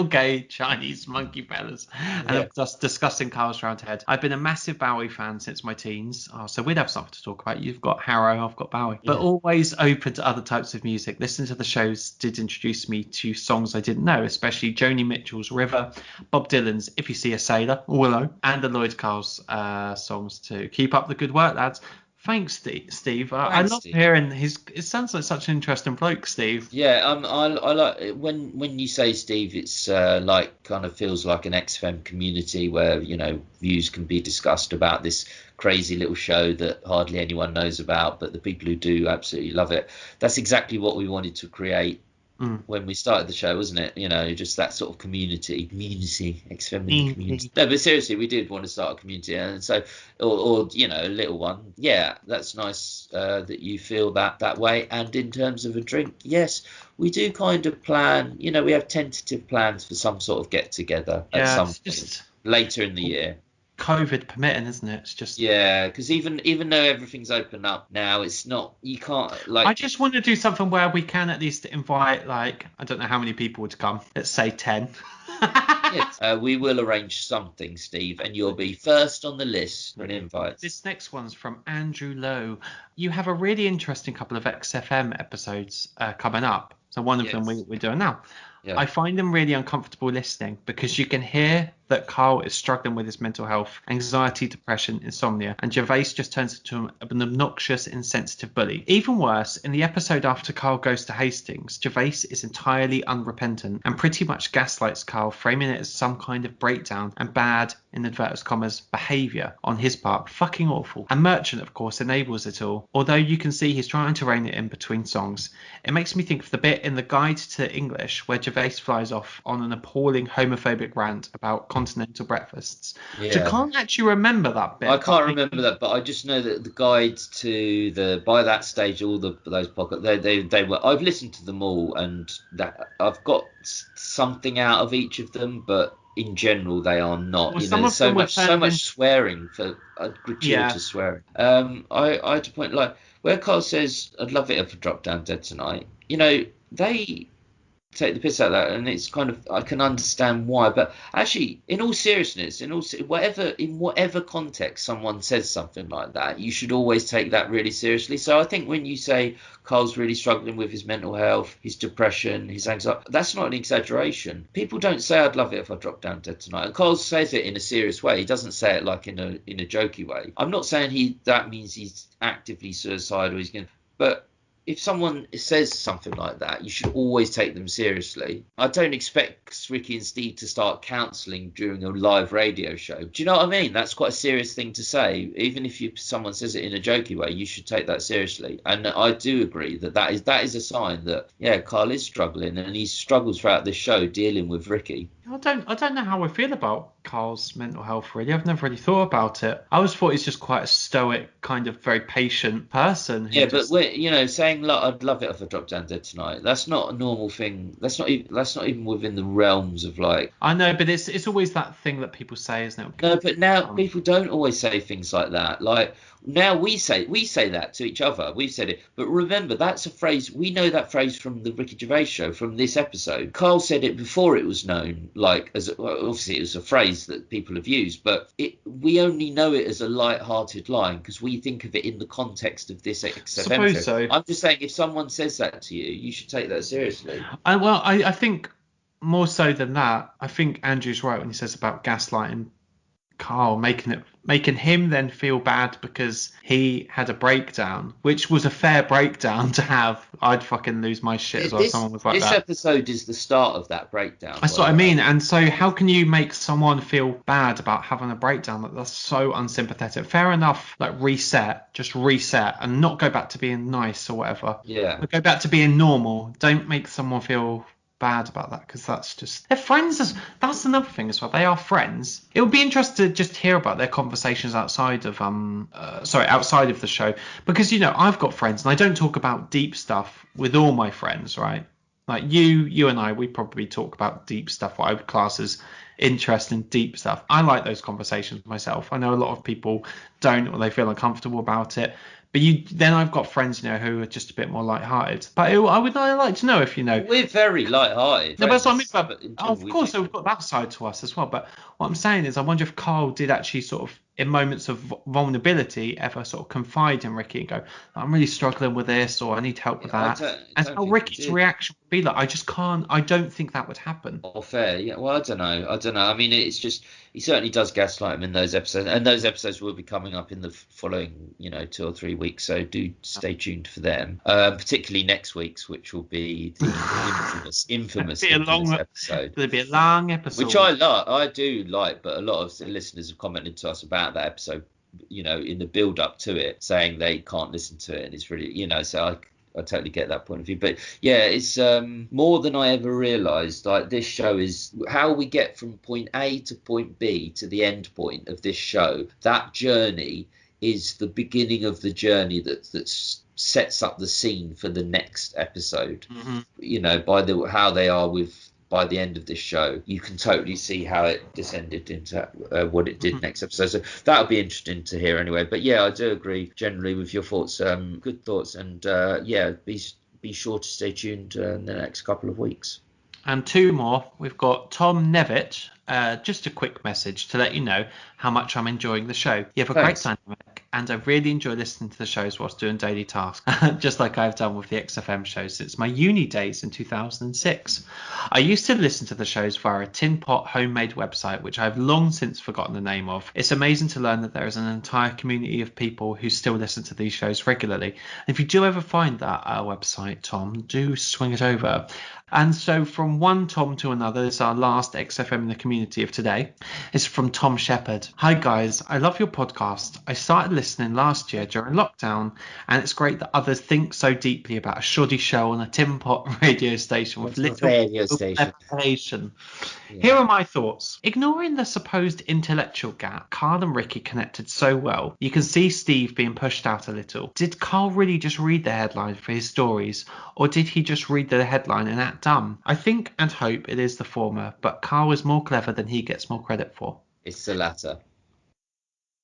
gay Chinese monkey fellas, and just discussing Carl's round head. I've been a massive Bowie fan since my teens, so we'd have something to talk about. You've got Harrow, I've got Bowie, but always open to other types of music. Listening to the shows did introduce me to songs I didn't know, especially Joni Mitchell's River, Bob Dylan's If You See a Sailor, Willow, and the Lloyd Carl's songs too. Keep up the good work, lads. Thanks, Steve. I love hearing it sounds like such an interesting bloke, Steve. Yeah, I like it. When you say Steve, it's like kind of feels like an XFM community where, you know, views can be discussed about this crazy little show that hardly anyone knows about, but the people who do absolutely love it. That's exactly what we wanted to create when we started the show, wasn't it? You know, just that sort of community, ex-feminine community. No, but seriously, we did want to start a community, and so, or you know, a little one. Yeah, that's nice that you feel that way. And in terms of a drink, yes, we do kind of plan. You know, we have tentative plans for some sort of get together at some point later in the year. COVID permitting, isn't it? It's just because even though everything's open up now, it's not, you can't, like, I just want to do something where we can at least invite, like, I don't know how many people would come, let's say 10. Yes. We will arrange something, Steve, and you'll be first on the list for an invite. This next one's from Andrew Lowe. You have a really interesting couple of XFM episodes coming up, so one of them we're doing now. Yeah. I find them really uncomfortable listening because you can hear that Carl is struggling with his mental health, anxiety, depression, insomnia, and Gervais just turns into an obnoxious, insensitive bully. Even worse, in the episode after Carl goes to Hastings, Gervais is entirely unrepentant and pretty much gaslights Carl, framing it as some kind of breakdown and bad, in inverted commas, behaviour on his part. Fucking awful. And Merchant, of course, enables it all, although you can see he's trying to rein it in between songs. It makes me think of the bit in the Guide to English where Gervais flies off on an appalling homophobic rant about continental breakfasts. Yeah. I can't actually remember that bit. I can't remember that, but I just know that the guides to by that stage, all those pockets, they were. I've listened to them all, and that I've got something out of each of them, but in general, they are not. Well, you know, there's so much swearing for gratuitous swearing. I had to point, like, where Carl says, "I'd love it if I dropped down dead tonight." You know, they take the piss out of that, and it's kind of, I can understand why, but actually, in all seriousness, in whatever context someone says something like that, you should always take that really seriously. So I think when you say Carl's really struggling with his mental health, his depression, his anxiety, that's not an exaggeration. People don't say, "I'd love it if I dropped down dead tonight." And Carl says it in a serious way. He doesn't say it like in a jokey way. I'm not saying that means he's actively suicidal. But if someone says something like that, you should always take them seriously. I don't expect Ricky and Steve to start counselling during a live radio show. Do you know what I mean? That's quite a serious thing to say. Even if someone says it in a jokey way, you should take that seriously. And I do agree that is a sign that, yeah, Carl is struggling, and he struggles throughout this show dealing with Ricky. I don't know how I feel about Carl's mental health, really. I've never really thought about it. I always thought he's just quite a stoic, kind of very patient person. Yeah, but we're, saying, look, I'd love it if I dropped down dead tonight. That's not a normal thing. That's not even within the realms of like. I know, but it's always that thing that people say, isn't it? No, but now people don't always say things like that. Like now we say that to each other. We've said it, but remember that's a phrase. We know that phrase from the Ricky Gervais show, from this episode. Carl said it before it was known. Like obviously it was a phrase that people have used, but we only know it as a light-hearted line because we think of it in the context of this XFM show. So. I'm just saying, if someone says that to you, you should take that seriously. I think more so than that, I think Andrew's right when he says about gaslighting Carl, making him then feel bad because he had a breakdown, which was a fair breakdown to have. I'd fucking lose my shit as well if someone was like that. This episode is the start of that breakdown. That's what I mean. And so how can you make someone feel bad about having a breakdown? That's so unsympathetic. Fair enough, like just reset and not go back to being nice or whatever. Yeah. But go back to being normal. Don't make someone feel bad about that, because that's just, they're friends. That's another thing as well. They are friends. It would be interesting to just hear about their conversations outside of the show, because I've got friends and I don't talk about deep stuff with all my friends, right? Like you and I, we probably talk about deep stuff, what I would class as interesting, deep stuff. I like those conversations myself. I know a lot of people don't, or they feel uncomfortable about it. But then I've got friends, who are just a bit more light-hearted. But I would like to know if We're very light-hearted. No, but I mean, of course, we've got that side to us as well. But what I'm saying is, I wonder if Carl did actually sort of, in moments of vulnerability, ever sort of confide in Ricky and go, "I'm really struggling with this," or "I need help with that." And how Ricky's reaction would be like, "I just can't. I don't think that would happen." Or fair, yeah. Well, I don't know. I mean, it's just he certainly does gaslight him in those episodes, and those episodes will be coming up in the following, 2 or 3 weeks. So do stay tuned for them, particularly next week's, which will be the infamous episode. It'll be a long episode, which I do like, but a lot of listeners have commented to us about that episode, in the build up to it, saying they can't listen to it, and it's really, so I totally get that point of view. But yeah, it's more than I ever realised. Like, this show is how we get from point A to point B to the end point of this show. That journey is the beginning of the journey that sets up the scene for the next episode. Mm-hmm. How they are by the end of this show, you can totally see how it descended into what it did next episode. So that would be interesting to hear anyway. But yeah, I do agree generally with your thoughts. Good thoughts. And be sure to stay tuned in the next couple of weeks. And 2 more. We've got Tom Nevitt. Just a quick message to let you know how much I'm enjoying the show. You have a great time, and I really enjoy listening to the shows whilst doing daily tasks, just like I've done with the XFM shows since my uni days in 2006. I used to listen to the shows via a tin pot homemade website, which I've long since forgotten the name of. It's amazing to learn that there is an entire community of people who still listen to these shows regularly. And if you do ever find that website, Tom, do swing it over. And so from one Tom to another, this is our last XFM in the community of today. It's from Tom Shepherd. Hi guys, I love your podcast. I started listening last year during lockdown, and it's great that others think so deeply about a shoddy show on a tin pot radio station with little preparation. Yeah. Here are my thoughts. Ignoring the supposed intellectual gap, Carl and Ricky connected so well. You can see Steve being pushed out a little. Did Carl really just read the headline for his stories, or did he just read the headline and act dumb? I think and hope it is the former, but Carl is more clever than he gets more credit for. It's the latter.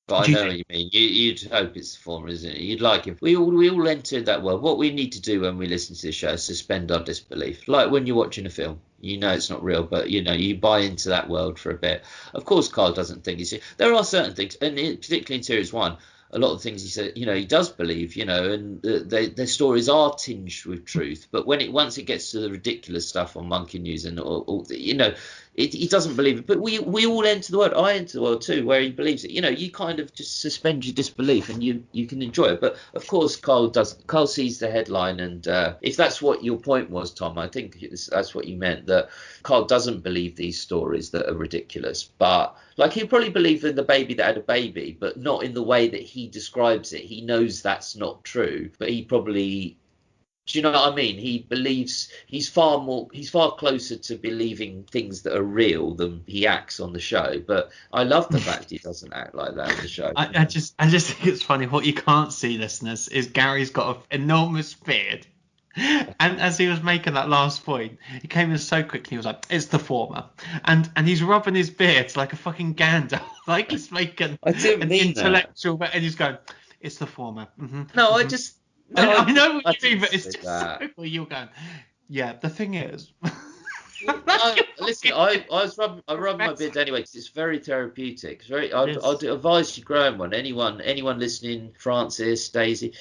But I know what you mean. You'd hope it's the former, isn't it? You'd like him. We all enter that world. What we need to do when we listen to the show is suspend our disbelief. Like when you're watching a film, it's not real, but you buy into that world for a bit. Of course, Carl doesn't think it's. There are certain things, and particularly in Series 1, a lot of things he said, he does believe, and their stories are tinged with truth. But once it gets to the ridiculous stuff on Monkey News and he doesn't believe it. But we all enter the world. I enter the world too, where he believes it. You kind of just suspend your disbelief, and you can enjoy it. But of course, Carl sees the headline, and if that's what your point was, Tom, I think that's what you meant, that Carl doesn't believe these stories that are ridiculous. But like, he'll probably believe in the baby that had a baby, but not in the way that he describes it. He knows that's not true, but he probably, do you know what I mean? He believes he's far closer to believing things that are real than he acts on the show. But I love the fact he doesn't act like that in the show. I just think it's funny. What you can't see, listeners, is Gary's got an enormous beard. And as he was making that last point, he came in so quickly. He was like, "It's the former," and he's rubbing his beard like a fucking gander, like he's making an intellectual. That. And he's going, "It's the former." Mm-hmm, no, mm-hmm. I know what you mean, but it's just so cool. You're going, yeah. The thing is. Listen, I rub my beard anyway because it's very therapeutic. I'd advise you growing one. Anyone listening, Francis, Daisy,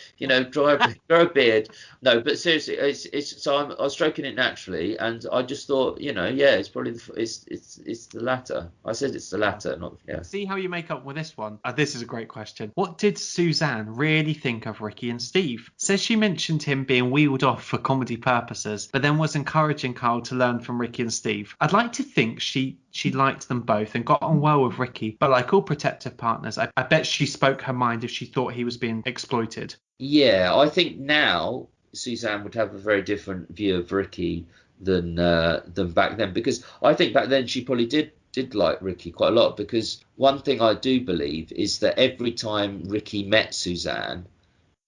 grow a beard. No, but seriously, I was stroking it naturally, and I just thought, it's probably it's the latter. I said it's the latter, not yeah. See how you make up with this one. This is a great question. What did Suzanne really think of Ricky and Steve? Says she mentioned him being wheeled off for comedy purposes, but then was encouraging Carl to learn from Ricky and Steve. I'd like to think she liked them both and got on well with Ricky, but like all protective partners, I bet she spoke her mind if she thought he was being exploited. Yeah, I think now Suzanne would have a very different view of Ricky than back then, because I think back then she probably did like Ricky quite a lot, because one thing I do believe is that every time Ricky met Suzanne,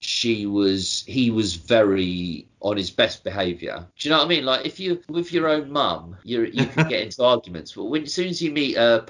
he was very on his best behaviour. Do you know what I mean? Like, if you with your own mum, you can get into arguments, but as soon as you meet a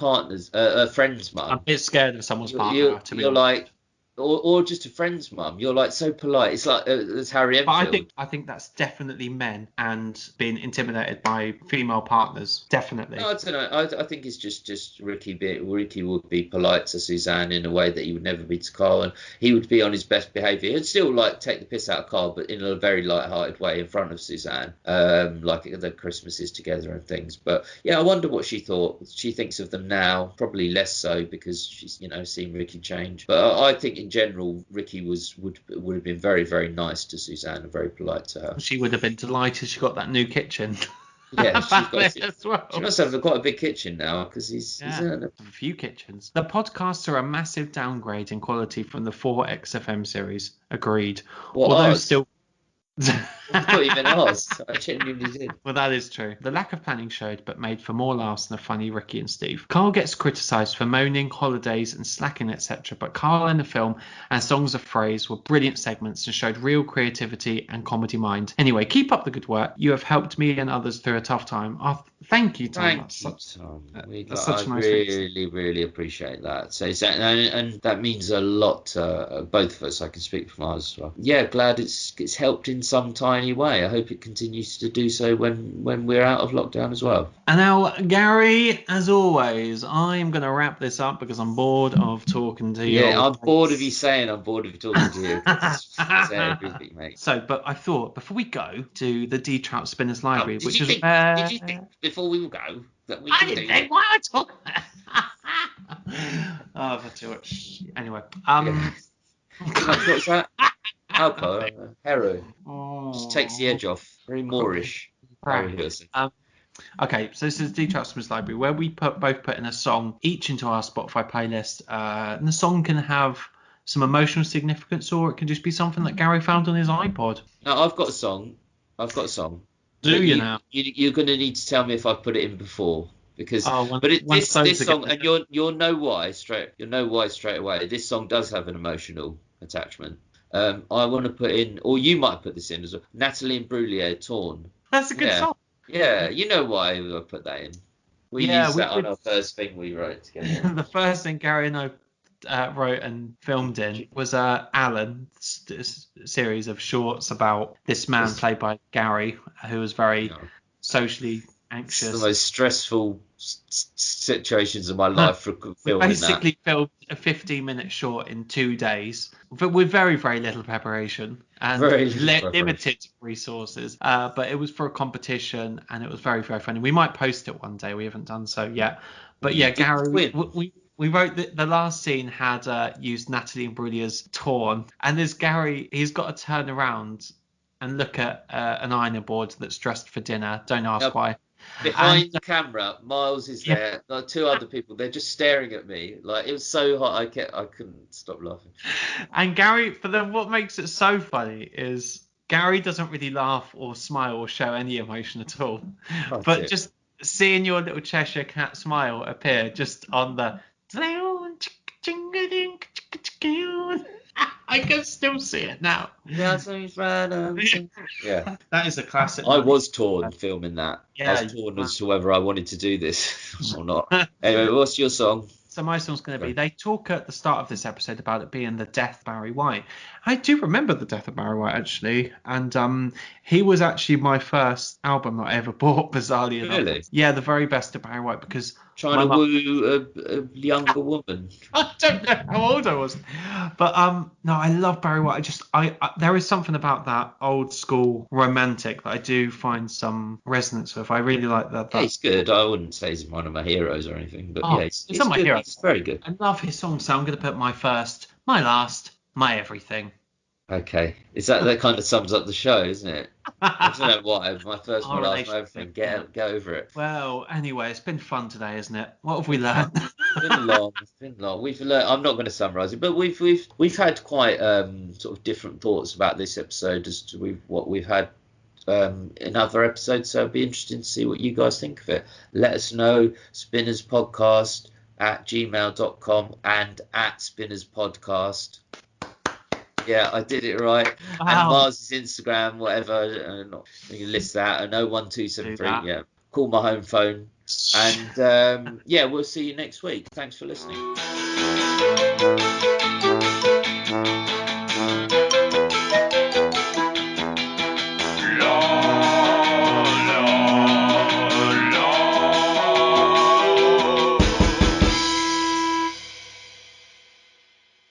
friend's mum, I'm a bit scared of someone's partner. You're like, or just a friend's mum, you're like so polite. It's like it's Harry Enfield. But I think that's definitely men and being intimidated by female partners. Definitely. No, I don't know. I think it's just Ricky would be polite to Suzanne in a way that he would never be to Carl, and he would be on his best behaviour. He'd still like take the piss out of Carl, but in a very light-hearted way in front of Suzanne, like the Christmases together and things. But yeah, I wonder what she thought. She thinks of them now, probably less so because she's seen Ricky change. But I think in general, Ricky would have been very, very nice to Suzanne and very polite to her. She would have been delighted she got that new kitchen. Yeah, she must have quite a big kitchen now, because he's a few kitchens. The podcasts are a massive downgrade in quality from the 4 XFM series. Agreed. Although still. I thought you meant ours. I genuinely did. Well, that is true. The lack of planning showed, but made for more laughs than a funny Ricky and Steve. Carl gets criticised for moaning, holidays and slacking, etc. But Carl in the film and Songs of Phrase were brilliant segments and showed real creativity and comedy mind. Anyway, keep up the good work. You have helped me and others through a tough time. Thank you, Tom. Thank you, Tom. I really appreciate that. So and that means a lot to both of us. I can speak from ours as well. Yeah, glad it's helped in some tiny way. I hope it continues to do so when we're out of lockdown as well. And now, Gary, as always, I'm going to wrap this up because I'm bored of talking to you. Yeah, I'm bored of you saying I'm bored of you talking to you. It's everything, mate. So, but I thought before we go to the Trout Spinners Library, did you think before we go that we I didn't think what I talk Oh, for too much. Anyway, what's that? Alcohol, heroin. Just takes the edge off. Very Moorish. Okay, so this is the Trout Spinners Library, where we both put in a song each into our Spotify playlist, and the song can have some emotional significance, or it can just be something that Gary found on his iPod. No, I've got a song. Do you now? You're going to need to tell me if I've put it in before, because this song, and you'll know why straight away. This song does have an emotional attachment. I want to put in, or you might put this in as well, Natalie Imbruglia, Torn. That's a good song. Yeah, you know why I put that in. We used that on our first thing we wrote together. The first thing Gary and I wrote and filmed in was Alan's series of shorts about this man played by Gary, who was very socially anxious. It's the most stressful situations of my life for We filming basically filmed a 15-minute short in 2 days, but with very, very little preparation and Very little preparation. limited resources. But it was for a competition, and it was very, very funny. We might post it one day. We haven't done so yet. But yeah, Gary, we wrote that the last scene had used Natalie Imbruglia's Torn, and there's Gary. He's got to turn around and look at an ironing board that's dressed for dinner. Don't ask why. Behind the camera, Miles is there. Like 2 other people, they're just staring at me. Like, it was so hot, I couldn't stop laughing. And Gary, what makes it so funny is Gary doesn't really laugh or smile or show any emotion at all. But just seeing your little Cheshire Cat smile appear just on the I can still see it now. Yeah, that is a classic. I was torn filming that. Yeah, I was torn as to whether I wanted to do this or not. Anyway, what's your song? So my song's going to be, they talk at the start of this episode about it being the death of Barry White. I do remember the death of Barry White, actually. And he was actually my first album that I ever bought, bizarrely enough. Really? Yeah, the very best of Barry White, because... Trying to woo a younger woman. I don't know how old I was. But no, I love Barry White. I there is something about that old school romantic that I do find some resonance with. I really like that. Yeah, he's good. I wouldn't say he's one of my heroes or anything, but he's not my hero. He's very good. I love his songs, so I'm going to put my first, my last, my everything. Okay. That kind of sums up the show, isn't it? I don't know why. My first, my last, my everything. Get over it. Well, anyway, it's been fun today, isn't it? What have we learned? It's been long. We've learned. I'm not going to summarise it, but we've had quite sort of different thoughts about this episode as to what we've had in other episodes. So it'd be interesting to see what you guys think of it. Let us know. spinnerspodcast@gmail.com and @spinnerspodcast. Yeah, I did it right. Wow. And Mars' Instagram, whatever. You can list that. 01273. Yeah. Call my home phone. And we'll see you next week. Thanks for listening.